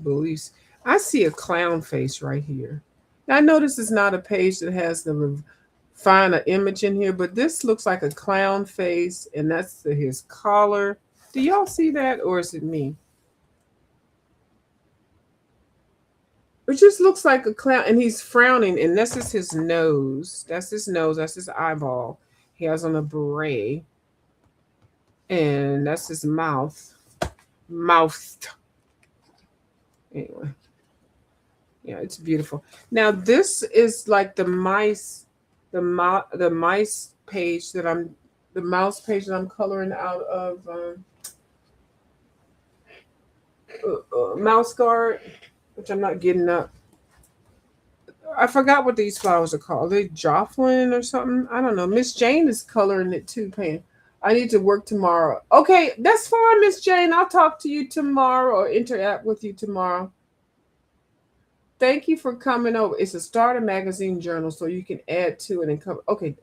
beliefs, I see a clown face right here. Now, I know this is not a page that has the find an image in here, but this looks like a clown face, and that's his collar. Do y'all see that, or is it me? It just looks like a clown, and he's frowning, and this is his nose. That's his nose. That's his eyeball. He has on a beret, and that's his mouth. Mouth. Anyway, yeah, it's beautiful. Now this is like the mice, the mice page that the mouse page that I'm coloring out of. Mouse guard, which I'm not getting up. I forgot what these flowers are called. Are they Jocelyn or something? I don't know. Miss Jane is coloring it too, Pam. I need to work tomorrow. Okay, that's fine, Miss Jane. I'll talk to you tomorrow or interact with you tomorrow. Thank you for coming over. It's a Starter Magazine journal, so you can add to it and cover. Okay.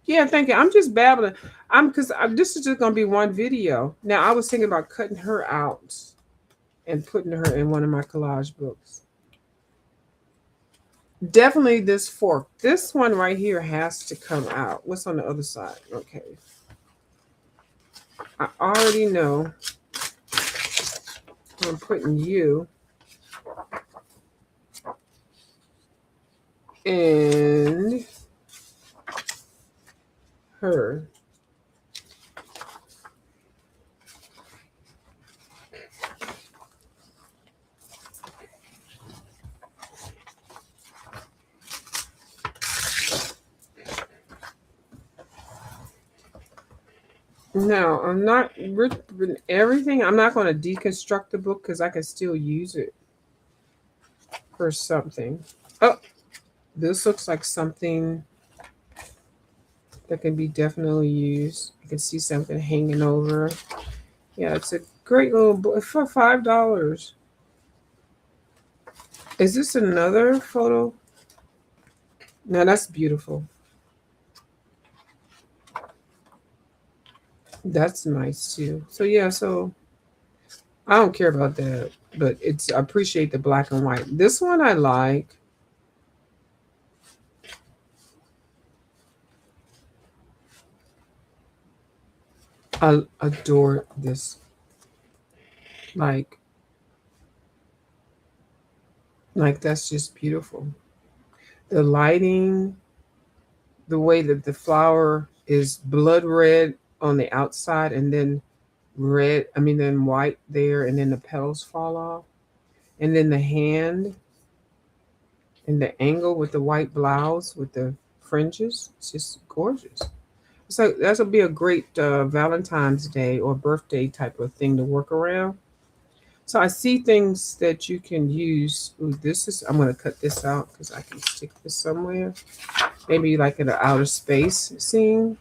Yeah, thank you. I'm just babbling. Because this is just gonna be one video. Now I was thinking about cutting her out and putting her in one of my collage books. Definitely this fork. This one right here has to come out. What's on the other side? Okay. I already know I'm putting you and her. No, I'm not ripping everything. I'm not going to deconstruct the book because I can still use it for something. Oh, this looks like something that can be definitely used. You can see something hanging over. Yeah, it's a Great little book for $5. Is this another photo? No, that's beautiful. That's nice too. So yeah, so I don't care about that, but it's I appreciate the black and white. This one I like. I adore this. Like that's just beautiful. The lighting, the way that the flower is blood red on the outside and then then white there, and then the petals fall off. And then the hand and the angle with the white blouse with the fringes. It's just gorgeous. So that'll be a great Valentine's Day or birthday type of thing to work around. So I see things that you can use. Ooh, I'm going to cut this out because I can stick this somewhere. Maybe like in an outer space scene.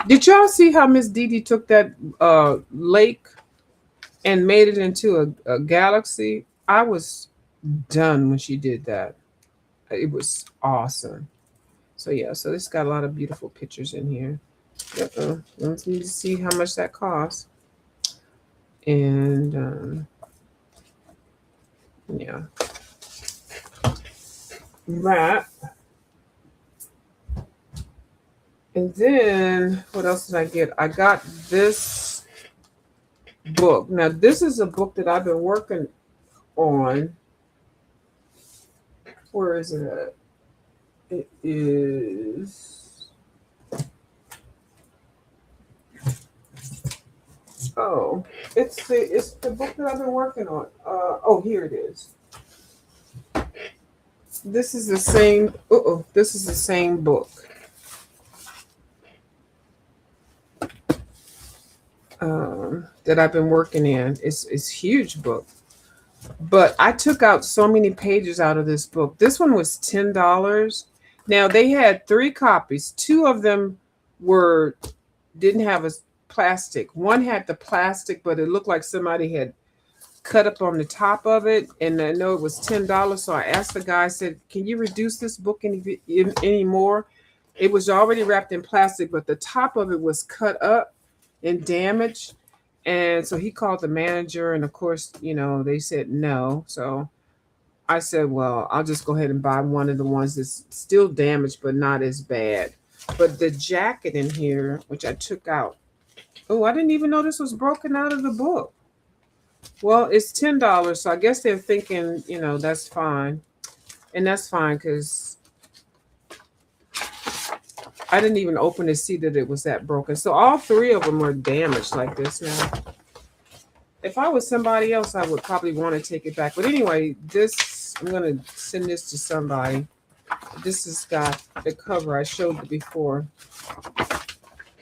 Did y'all see how Miss Dee took that lake and made it into a galaxy? I was done when she did that. It was awesome. So yeah, so it's got a lot of beautiful pictures in here. Let's need to see how much that costs. And yeah, that. And then what else did I get? I got this book. Now this is a book that I've been working on. Where is it at? It is. Oh, it's the book that I've been working on. Here it is. This is the same. This is the same book. That I've been working in. It's a huge book. But I took out so many pages out of this book. This one was $10. Now they had 3 copies. 2 of them didn't have a plastic. One had the plastic, but it looked like somebody had cut up on the top of it. And I know it was $10. So I asked the guy, I said, can you reduce this book any more? It was already wrapped in plastic, but the top of it was cut up and damaged. And so he called the manager, and of course, they said no. So I said, well, I'll just go ahead and buy one of the ones that's still damaged, but not as bad. But the jacket in here, which I took out. Oh, I didn't even know this was broken out of the book. Well, it's $10. So I guess they're thinking, that's fine. And that's fine because I didn't even open to see that it was that broken. So all 3 of them were damaged like this now. If I was somebody else, I would probably want to take it back. But anyway, I'm going to send this to somebody. This has got the cover I showed you before.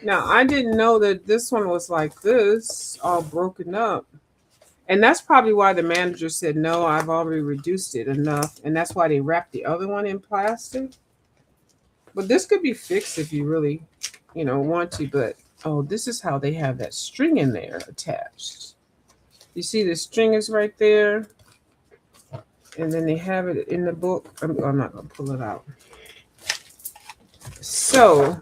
Now, I didn't know that this one was like this, all broken up. And that's probably why the manager said, no, I've already reduced it enough. And that's why they wrapped the other one in plastic. But this could be fixed if you really, want to. But, this is how they have that string in there attached. You see the string is right there. And then they have it in the book. I'm not going to pull it out. So,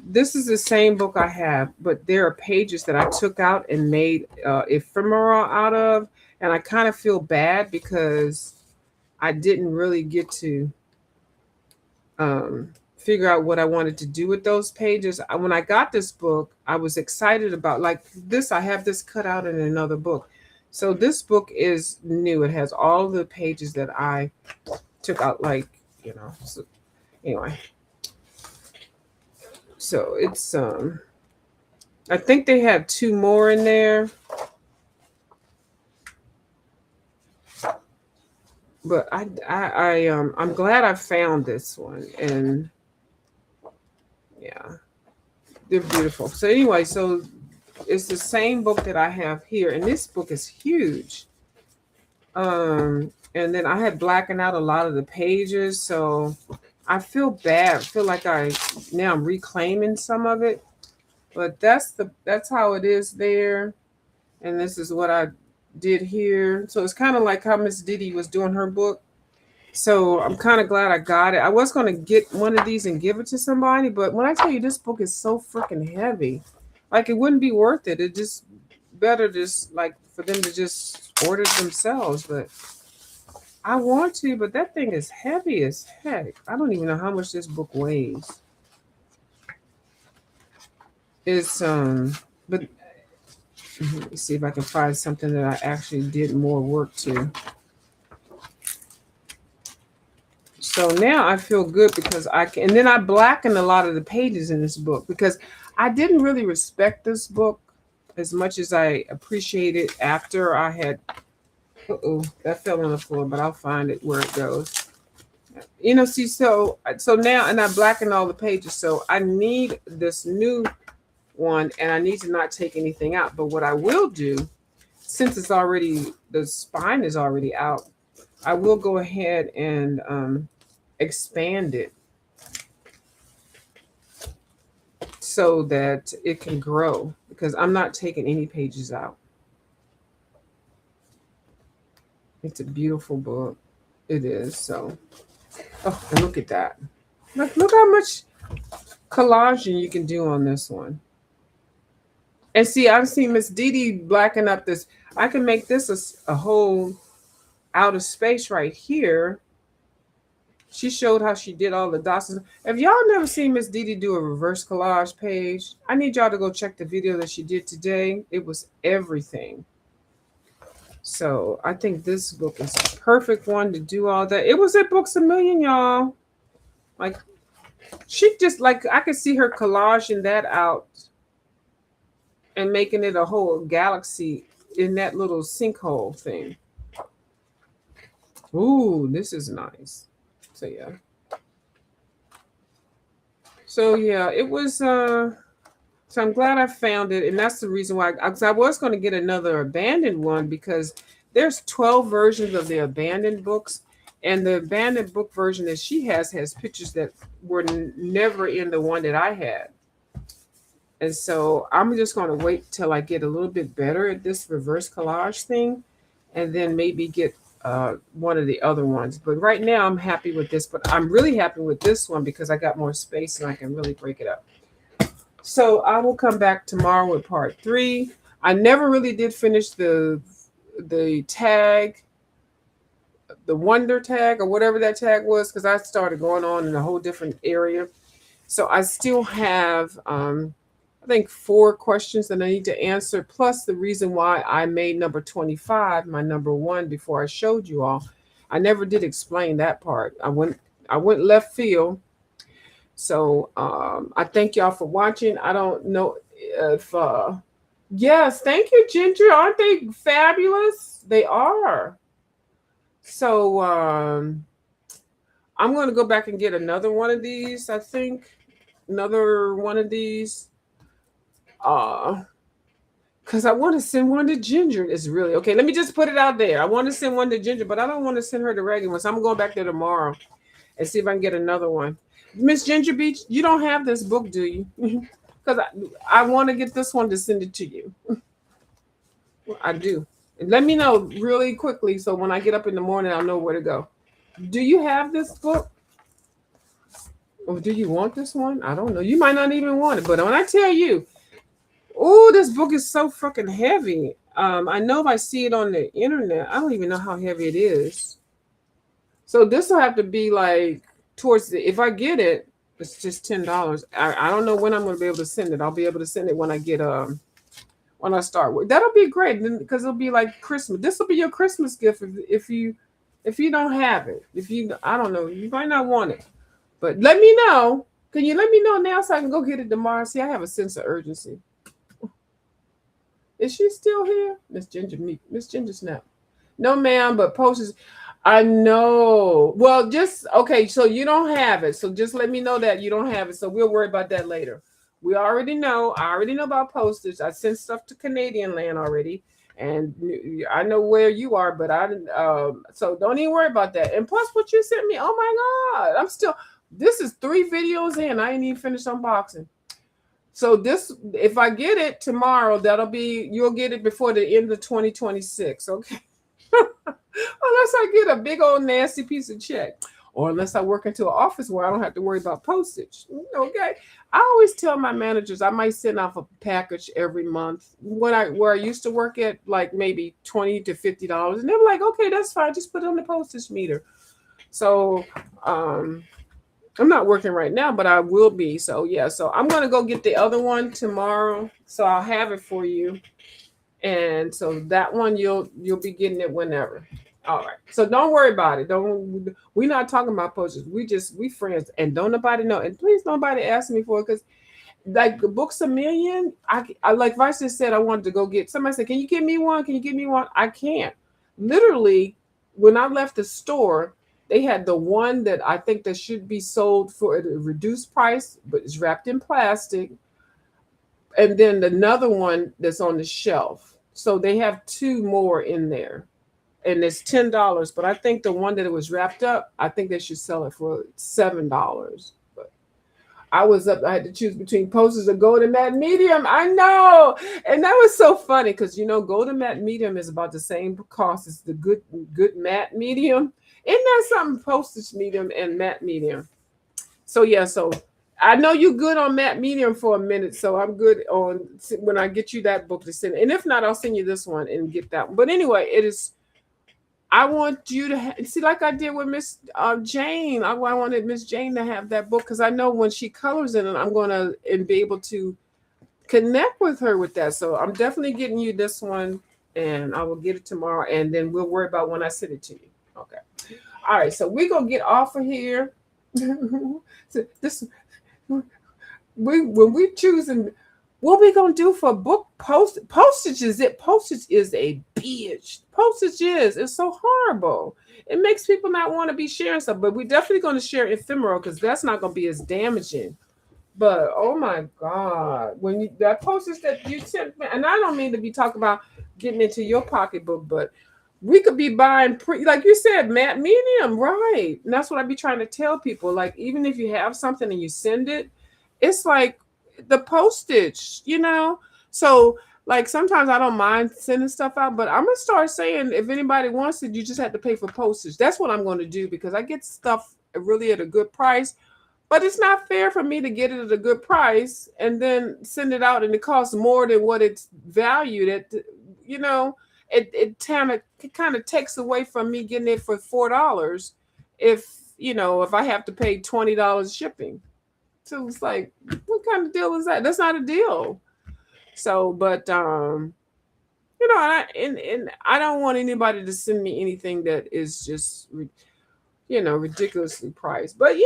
this is the same book I have. But there are pages that I took out and made ephemera out of. And I kind of feel bad because I didn't really get to figure out what I wanted to do with those pages. When I got this book, I was excited about like this. I have this cut out in another book. So this book is new. It has all the pages that I took out, so anyway. So it's I think they had 2 more in there. But I'm glad I found this one, and yeah, they're beautiful. So anyway, so it's the same book that I have here, and this book is huge. And then I had blackened out a lot of the pages, so I feel bad. I feel like now I'm reclaiming some of it. But that's how it is there. And this is what I did here. So it's kind of like how Miss Didi was doing her book. So I'm kind of glad I got it. I was going to get one of these and give it to somebody, but when I tell you this book is so freaking heavy, like it wouldn't be worth it. It just better just like for them to just order it themselves. But I want to, but that thing is heavy as heck. I don't even know how much this book weighs. It's but let me see if I can find something that I actually did more work to. So now I feel good because I can, and then I blackened a lot of the pages in this book because I didn't really respect this book as much as I appreciate it after I had. Uh-oh, that fell on the floor, but I'll find it where it goes. You know, see, so now, and I blackened all the pages, so I need this new one, and I need to not take anything out. But what I will do, since it's already the spine is already out, I will go ahead and expand it so that it can grow because I'm not taking any pages out. It's a beautiful book. It is. So, oh, and look at that. Look how much collaging you can do on this one. And see, I've seen Miss Didi blacken up this. I can make this a whole outer space right here. She showed how she did all the dots. If y'all never seen Miss Didi do a reverse collage page, I need y'all to go check the video that she did today. It was everything. So I think this book is a perfect one to do all that. It was at Books A Million, y'all. Like, she just, like, I could see her collaging that out and making it a whole galaxy in that little sinkhole thing. Ooh, this is nice. So yeah. So yeah, it was so I'm glad I found it, and that's the reason why I was going to get another abandoned one because there's 12 versions of the abandoned books, and the abandoned book version that she has pictures that were never in the one that I had. And so I'm just going to wait till I get a little bit better at this reverse collage thing, and then maybe get one of the other ones. But right now I'm happy with this, but I'm really happy with this one because I got more space and I can really break it up. So I will come back tomorrow with part 3. I never really did finish the tag, the wonder tag or whatever that tag was, because I started going on in a whole different area. So I still have I think 4 questions that I need to answer, plus the reason why I made number 25 my number 1 before I showed you all. I never did explain that part. I went left field. So I thank y'all for watching. I don't know if yes, thank you, Ginger. Aren't they fabulous? They are. So I'm going to go back and get another one of these. I think another one of these. Because I want to send one to Ginger. It's really okay. Let me just put it out there. I want to send one to Ginger, but I don't want to send her the regular one. So I'm going back there tomorrow and see if I can get another one. Miss Ginger Beach, you don't have this book, do you? Because I want to get this one to send it to you. I do. And let me know really quickly so when I get up in the morning, I'll know where to go. Do you have this book? Or do you want this one? I don't know. You might not even want it. But when I tell you, oh, this book is so freaking heavy. I know if I see it on the internet, I don't even know how heavy it is. So this will have to be like towards the, if I get it, it's just $10. I don't know when I'm going to be able to send it. I'll be able to send it when I get when I start work. That'll be great because it'll be like Christmas. This will be your Christmas gift if you don't have it. I don't know, you might not want it, but let me know. Can you let me know now so I can go get it tomorrow? See, I have a sense of urgency. Is she still here? Miss Ginger Snap. No, ma'am, but posters. I know. Well, just okay. So you don't have it. So just let me know that you don't have it. So we'll worry about that later. We already know. I already know about postage. I sent stuff to Canadian land already, and I know where you are. But I didn't. So don't even worry about that. And plus, what you sent me. Oh my God! I'm still. This is 3 videos in. I ain't even finished unboxing. So this, if I get it tomorrow, you'll get it before the end of 2026. Okay. Unless I get a big old nasty piece of check, or unless I work into an office where I don't have to worry about postage. Okay. I always tell my managers I might send off a package every month. Where I used to work at, like maybe $20 to $50, and they're like, okay, that's fine. Just put it on the postage meter. So I'm not working right now, but I will be. So yeah, so I'm gonna go get the other one tomorrow. So I'll have it for you. And so that one you'll be getting it whenever. All right. So don't worry about it. Don't We're not talking about posters. We friends, and don't nobody know. And please nobody ask me for it, because like the Books A Million, I like Vice just said I wanted to go get, somebody said, can you give me one? Can you give me one? I can't. Literally, when I left the store, they had the one that I think that should be sold for a reduced price, but it's wrapped in plastic. And then another one that's on the shelf. So they have two more in there. And it's $10. But I think the one that it was wrapped up, I think they should sell it for $7. But I had to choose between Posters or Golden Matte Medium. I know. And that was so funny because, Golden Matte Medium is about the same cost as the good matte medium. Isn't that something? Postage medium and matte medium. So yeah, so I know you're good on matte medium for a minute, so I'm good on when I get you that book to send. And if not, I'll send you this one and get that one. But anyway, it is. I want you to see, like I did with Miss Jane. I wanted Miss Jane to have that book because I know when she colors in it, I'm gonna and be able to connect with her with that. So I'm definitely getting you this one, and I will get it tomorrow, and then we'll worry about when I send it to you. Okay. All right. So we're gonna get off of here. So this when we choosing what we gonna do for book postage is it postage is a bitch. Postage is it's so horrible. It makes people not want to be sharing stuff, but we're definitely going to share ephemeral because that's not going to be as damaging. But oh my god, when that postage that you sent me, and I don't mean to be talking about getting into your pocketbook, but we could be buying like you said, matte medium, right? And that's what I be trying to tell people. Like, even if you have something and you send it, it's like the postage. So like sometimes I don't mind sending stuff out, but I'm gonna start saying if anybody wants it, you just have to pay for postage. That's what I'm gonna do because I get stuff really at a good price. But it's not fair for me to get it at a good price and then send it out and it costs more than what it's valued at. It kind of takes away from me getting it for $4 if I have to pay $20 shipping. So it's like, what kind of deal is that? That's not a deal. So, but and I don't want anybody to send me anything that is just ridiculously priced. But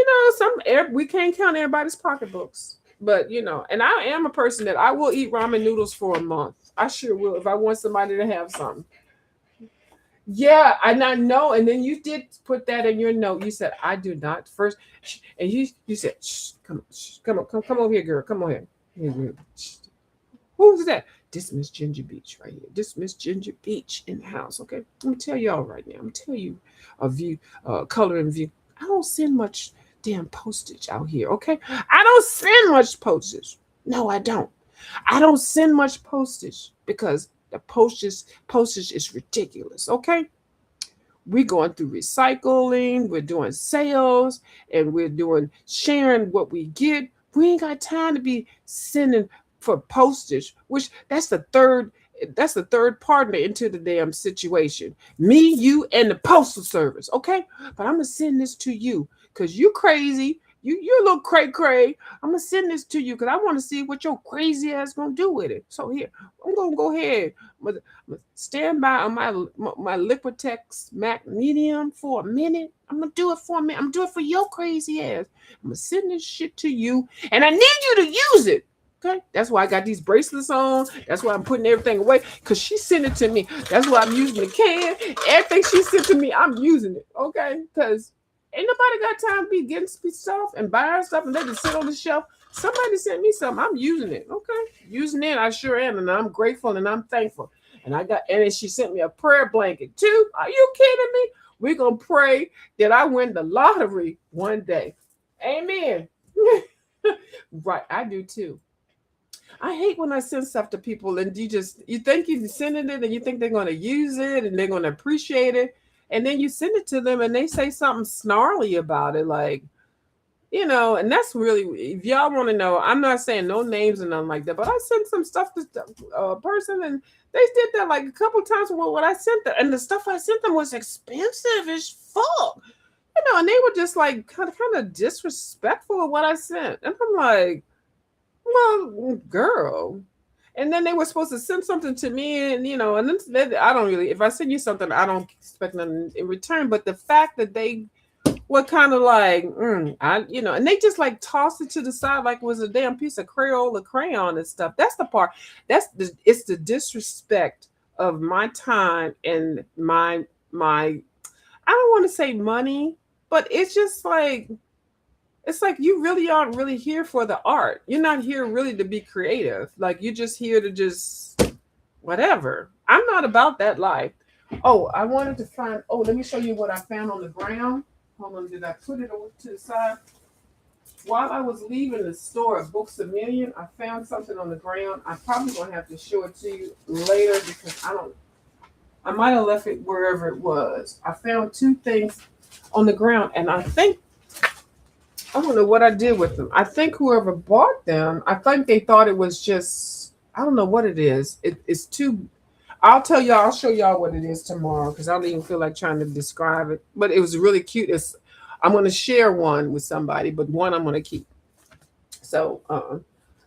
we can't count everybody's pocketbooks. But and I am a person that I will eat ramen noodles for a month. I sure will if I want somebody to have something. Yeah, and I know. And then you did put that in your note. You said I do not first, and you said, shh, come over here, girl, come on here. Who's that? This Miss Ginger Beach right here. This Miss Ginger Beach in the house. Okay, let me tell y'all right now. I'm gonna tell you a view, color and view. I don't send much damn postage out here. Okay, I don't send much postage. No, I don't. I don't send much postage because the postage is ridiculous. Okay, we're going through recycling, we're doing sales, and we're doing sharing what we get. We ain't got time to be sending for postage, which that's the third partner into the damn situation. Me, you, and the postal service. Okay, but I'm gonna send this to you because you crazy. You're a little cray. I'm gonna send this to you because I want to see what your crazy ass gonna do with it. So here, I'm gonna go ahead. I'm gonna stand by on my Liquitex Mac Medium for a minute. I'm gonna do it for a minute. I'm gonna do it for your crazy ass. I'm gonna send this shit to you, and I need you to use it. Okay, that's why I got these bracelets on. That's why I'm putting everything away because she sent it to me. That's why I'm using the can. Everything she sent to me, I'm using it. Okay, because ain't nobody got time to be getting stuff and buying stuff and let it sit on the shelf. Somebody sent me something. I'm using it. Okay. Using it, I sure am. And I'm grateful and I'm thankful. And then she sent me a prayer blanket too. Are you kidding me? We're going to pray that I win the lottery one day. Amen. Right. I do too. I hate when I send stuff to people and you think you're sending it and you think they're going to use it and they're going to appreciate it, and then you send it to them and they say something snarly about it, like, and that's really, if y'all want to know, I'm not saying no names and nothing like that, but I sent some stuff to a person and they did that like a couple of times. Well, what I sent them, and the stuff I sent them was expensive as fuck, and they were just like kind of disrespectful of what I sent, and I'm like, well, girl. And then they were supposed to send something to me, and and then I don't really. If I send you something, I don't expect nothing in return. But the fact that they were kind of like, and they just like tossed it to the side like it was a damn piece of Crayola crayon and stuff. That's the part. It's the disrespect of my time and my. I don't want to say money, but it's just like. It's like you really aren't really here for the art. You're not here really to be creative. Like you're just here to just whatever. I'm not about that life. Oh, I wanted to find. Oh, let me show you what I found on the ground. Hold on, did I put it over to the side? While I was leaving the store at Books A Million, I found something on the ground. I'm probably gonna have to show it to you later because I might have left it wherever it was. I found two things on the ground, and I don't know what I did with them. I think whoever bought them, I think they thought it was just, I don't know what it is. It's too, I'll show y'all what it is tomorrow because I don't even feel like trying to describe it. But it was really cute. I'm going to share one with somebody, but one I'm going to keep. So,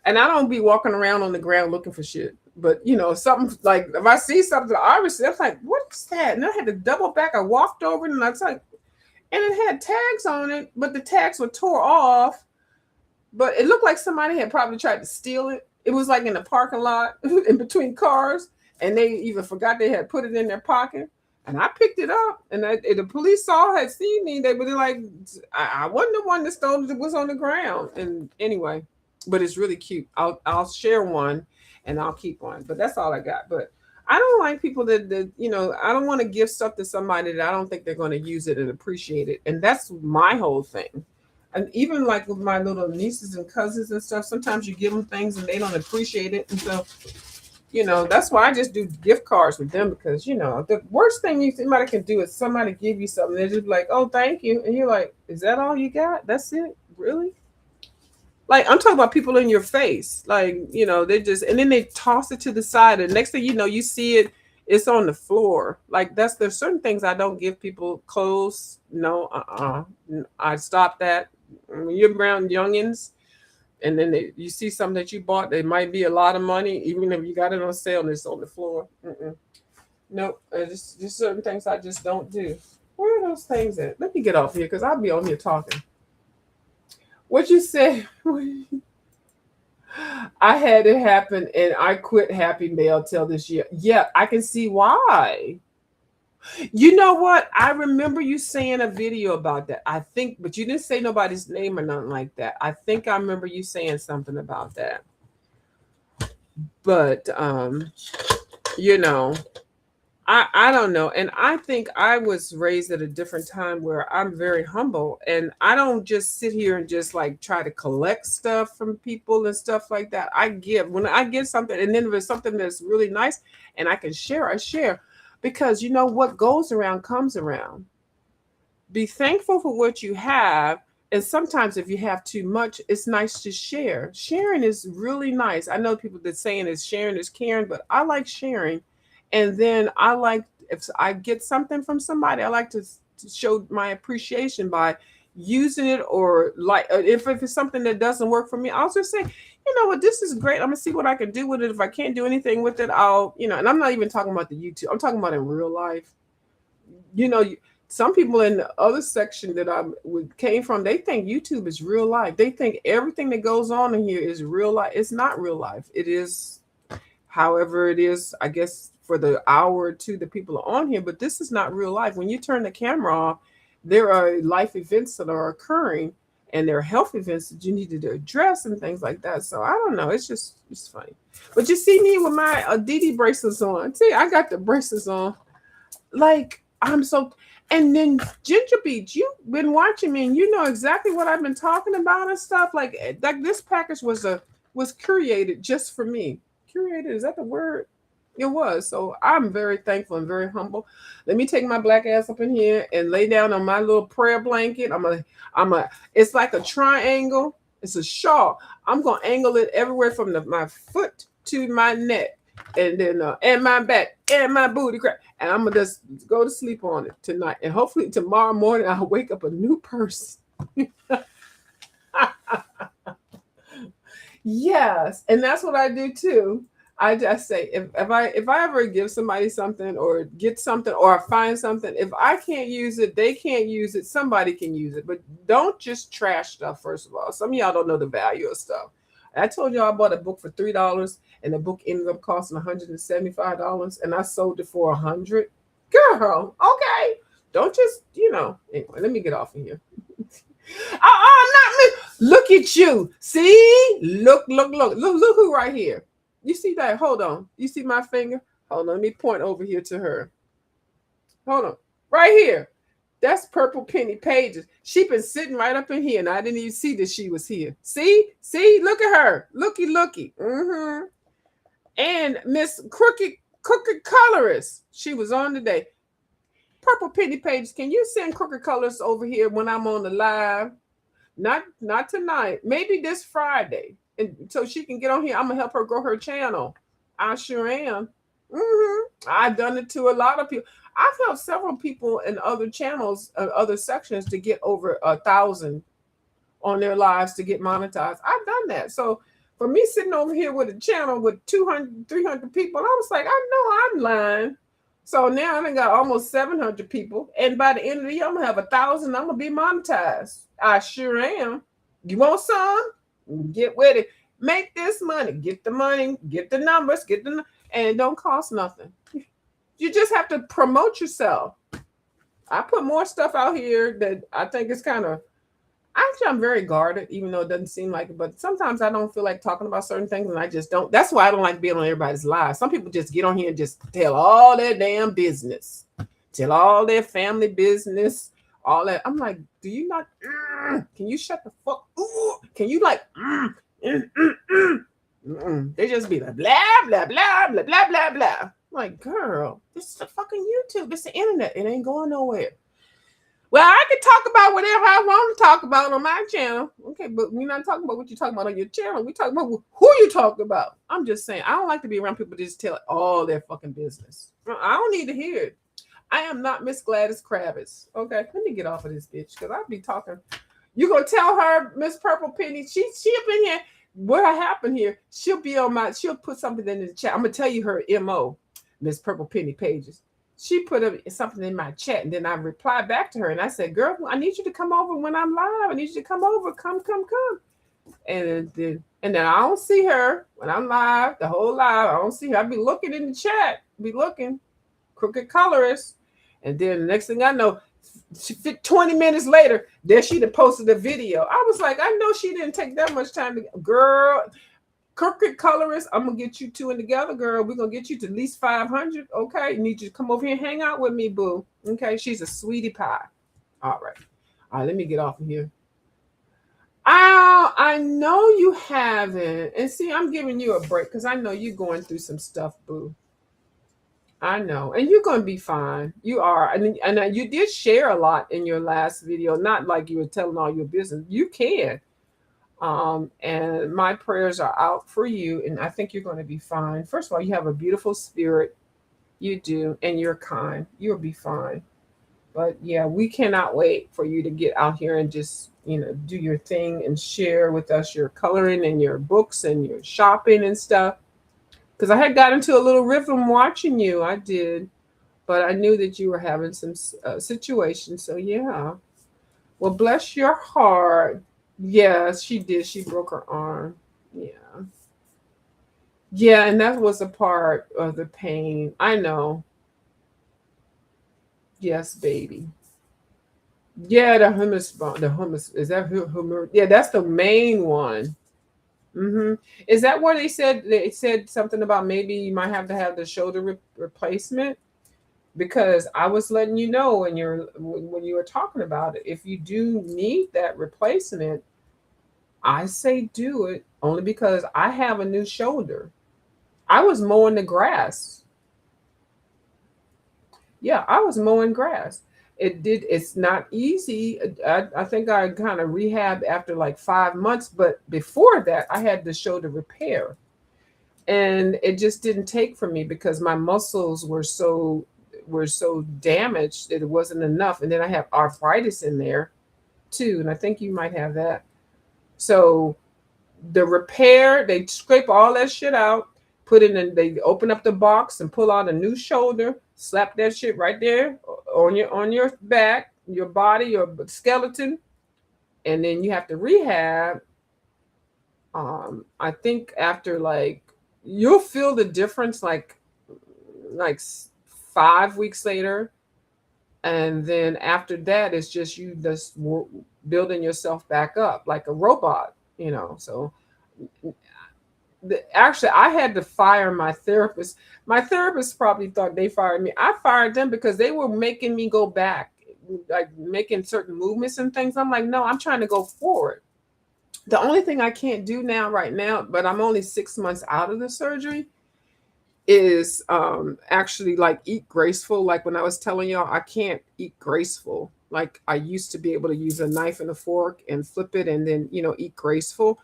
and I don't be walking around on the ground looking for shit. But, something like, if I see something, obviously, I'm like, what's that? And I had to double back. I walked over and I was like, and it had tags on it, but the tags were tore off. But it looked like somebody had probably tried to steal it. It was like in the parking lot in between cars, and they even forgot they had put it in their pocket. And I picked it up, and the police had seen me. They were like, I wasn't the one that stole it. It was on the ground. And anyway, but it's really cute. I'll share one, and I'll keep one. But that's all I got. But I don't like people that I don't want to give stuff to somebody that I don't think they're going to use it and appreciate it. And that's my whole thing. And even like with my little nieces and cousins and stuff, sometimes you give them things and they don't appreciate it. And so, that's why I just do gift cards with them because, the worst thing somebody can do is somebody give you something. They're just like, oh, thank you. And you're like, is that all you got? That's it? Really? Like I'm talking about people in your face, like they just, and then they toss it to the side, and next thing you know, you see it, it's on the floor. Like there's certain things I don't give people. Clothes, no, I stopped that. When you're around youngins, and then you see something that you bought, they might be a lot of money, even if you got it on sale and it's on the floor. Nope, just certain things I just don't do. Where are those things at? Let me get off here because I'll be on here talking. What you say? I had it happen and I quit Happy Mail till this year. Yeah, I can see why. You know what? I remember you saying a video about that. I think, but you didn't say nobody's name or nothing like that. I think I remember you saying something about that. But I don't know. And I think I was raised at a different time where I'm very humble and I don't just sit here and just like try to collect stuff from people and stuff like that. When I get something, and then if it's something that's really nice and I can share, I share. Because what goes around comes around. Be thankful for what you have. And sometimes if you have too much, it's nice to share. Sharing is really nice. I know people that saying is sharing is caring, but I like sharing. And then I like, if I get something from somebody, I like to show my appreciation by using it, or like if it's something that doesn't work for me, I'll just say, you know what, this is great. I'm gonna see what I can do with it. If I can't do anything with it, I'll, and I'm not even talking about the YouTube. I'm talking about in real life. Some people in the other section that came from, they think YouTube is real life. They think everything that goes on in here is real life. It's not real life. It is, however it is, I guess, for the hour or two that people are on here, but this is not real life. When you turn the camera off, there are life events that are occurring, and there are health events that you need to address and things like that. So I don't know. It's funny. But you see me with my Adidas bracelets on. See, I got the bracelets on. Like, I'm so... And then Ginger Beach, you've been watching me and you know exactly what I've been talking about and stuff. Like this package was was curated just for me. Curated, is that the word? It was. So I'm very thankful and very humble. Let me take my black ass up in here and lay down on my little prayer blanket. It's like a triangle. It's a shawl. I'm gonna angle it everywhere from my foot to my neck, and then and my back and my booty crack. And I'm gonna just go to sleep on it tonight. And hopefully tomorrow morning I'll wake up a new person. Yes, and that's what I do too. I just say if I ever give somebody something or get something or I find something, if I can't use it, they can't use it, somebody can use it. But don't just trash stuff, first of all. Some of y'all don't know the value of stuff. I told y'all I bought a book for $3 and the book ended up costing $175 and I sold it for $100. Girl, okay. Don't just, anyway, let me get off of here. Not me. Look at you. See? Look who right here. You see that? Hold on. You see my finger? Hold on. Let me point over here to her. Hold on. Right here. That's Purple Penny Pages. She been sitting right up in here, and I didn't even see that she was here. See? Look at her. Looky. Mm-hmm. And Miss Crooked Colorist. She was on today. Purple Penny Pages, can you send Crooked Colors over here when I'm on the live? Not tonight. Maybe this Friday. And so she can get on here. I'm going to help her grow her channel. I sure am. I've done it to a lot of people. I've helped several people in other channels, other sections to get over 1,000 on their lives to get monetized. I've done that. So for me sitting over here with a channel with 200, 300 people, I was like, I know I'm lying. So now I got almost 700 people. And by the end of the year, I'm going to have 1,000. I'm going to be monetized. I sure am. You want some? Get with it. Make this money. Get the money. Get the numbers. And it don't cost nothing. You just have to promote yourself. I put more stuff out here that I think is kind of, actually I'm very guarded, even though it doesn't seem like it, but sometimes I don't feel like talking about certain things and I just don't. That's why I don't like being on everybody's live. Some people just get on here and just tell all their damn business, tell all their family business, all that. I'm like, do you not, can you shut the fuck, can you like, They just be like, blah, blah, blah, blah, blah, blah, blah. I'm like, girl, this is a fucking YouTube. It's the internet. It ain't going nowhere. Well, I can talk about whatever I want to talk about on my channel. Okay, but we're not talking about what you're talking about on your channel. We're talking about who you talking about. I'm just saying, I don't like to be around people that just tell all their fucking business. I don't need to hear it. I am not Miss Gladys Kravitz. Okay, let me get off of this bitch because I'll be talking. You gonna tell her, Miss Purple Penny, she up in here. What happened here? She'll put something in the chat. I'm gonna tell you her MO, Miss Purple Penny Pages. She put something in my chat, and then I replied back to her, and I said, "Girl, I need you to come over when I'm live. I need you to come over. Come." And then I don't see her when I'm live. The whole live, I don't see her. I be looking in the chat. Be looking, Crooked Colorist, and then the next thing I know, 20 minutes later, there she posted a video. I was like, I know she didn't take that much time to, girl. Crooked Colorist, I'm gonna get you two in together, girl. We're gonna get you to at least 500. Okay, need you to come over here and hang out with me, boo. Okay, she's a sweetie pie. All right, let me get off of here. I know you haven't, and see, I'm giving you a break because I know you're going through some stuff, boo. I know, and you're gonna be fine. You are, and you did share a lot in your last video. Not like you were telling all your business. You can. And my prayers are out for you, and I think you're going to be fine. First of all, you have a beautiful spirit. You do, and you're kind. You'll be fine. But yeah, we cannot wait for you to get out here and just, do your thing and share with us your coloring and your books and your shopping and stuff. Because I had got into a little rhythm watching you. I did. But I knew that you were having some situations. So yeah. Well, bless your heart. Yes, she did. She broke her arm. Yeah. Yeah, and that was a part of the pain. I know. Yes, baby. Yeah, the hummus bone. The hummus. Is that hummus? Yeah, that's the main one. Is that where they said something about maybe you might have to have the shoulder replacement? Because I was letting you know when you were talking about it, if you do need that replacement, I say do it only because I have a new shoulder. I was mowing the grass. Yeah, I was mowing grass. It's not easy. I think I kind of rehab after like 5 months, but before that, I had the shoulder repair. And it just didn't take for me because my muscles were so damaged that it wasn't enough. And then I have arthritis in there too. And I think you might have that. So the repair, they scrape all that shit out, put it in, they open up the box and pull out a new shoulder, slap that shit right there on your back, your body, your skeleton, and then you have to rehab. I think after like you'll feel the difference like 5 weeks later, and then after that it's just you just building yourself back up like a robot. So actually I had to fire my therapist. My therapist probably thought they fired me. I fired them because they were making me go back, like making certain movements and things. I'm like, no, I'm trying to go forward. The only thing I can't do now right now, but I'm only 6 months out of the surgery, is actually like eat graceful. Like when I was telling y'all, I can't eat graceful like I used to be able to use a knife and a fork and flip it and then eat graceful.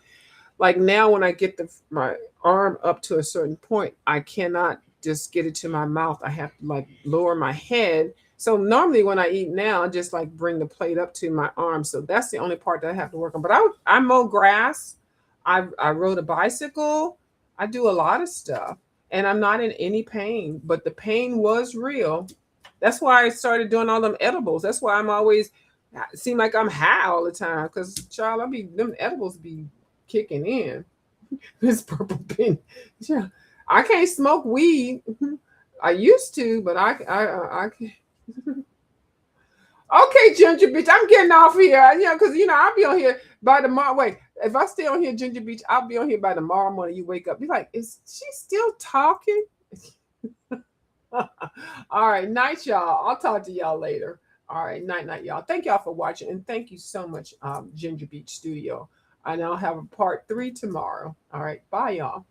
Like now when I get my arm up to a certain point, I cannot just get it to my mouth. I have to like lower my head. So normally when I eat now, I just like bring the plate up to my arm. So that's the only part that I have to work on. But I mow grass. I rode a bicycle. I do a lot of stuff, and I'm not in any pain. But the pain was real. That's why I started doing all them edibles. That's why I'm always seem like I'm high all the time. Because child, them edibles be kicking in. This purple pin. Yeah, I can't smoke weed. I used to, but I can't. Okay, Ginger Beach, I'm getting off here. Because I'll be on here by tomorrow. Wait, if I stay on here, Ginger Beach, I'll be on here by tomorrow morning. You wake up, be like, is she still talking? All right, night, y'all. I'll talk to y'all later. All right, night, y'all. Thank y'all for watching, and thank you so much, Ginger Beach Studio. And I'll have a part 3 tomorrow. All right, bye, y'all.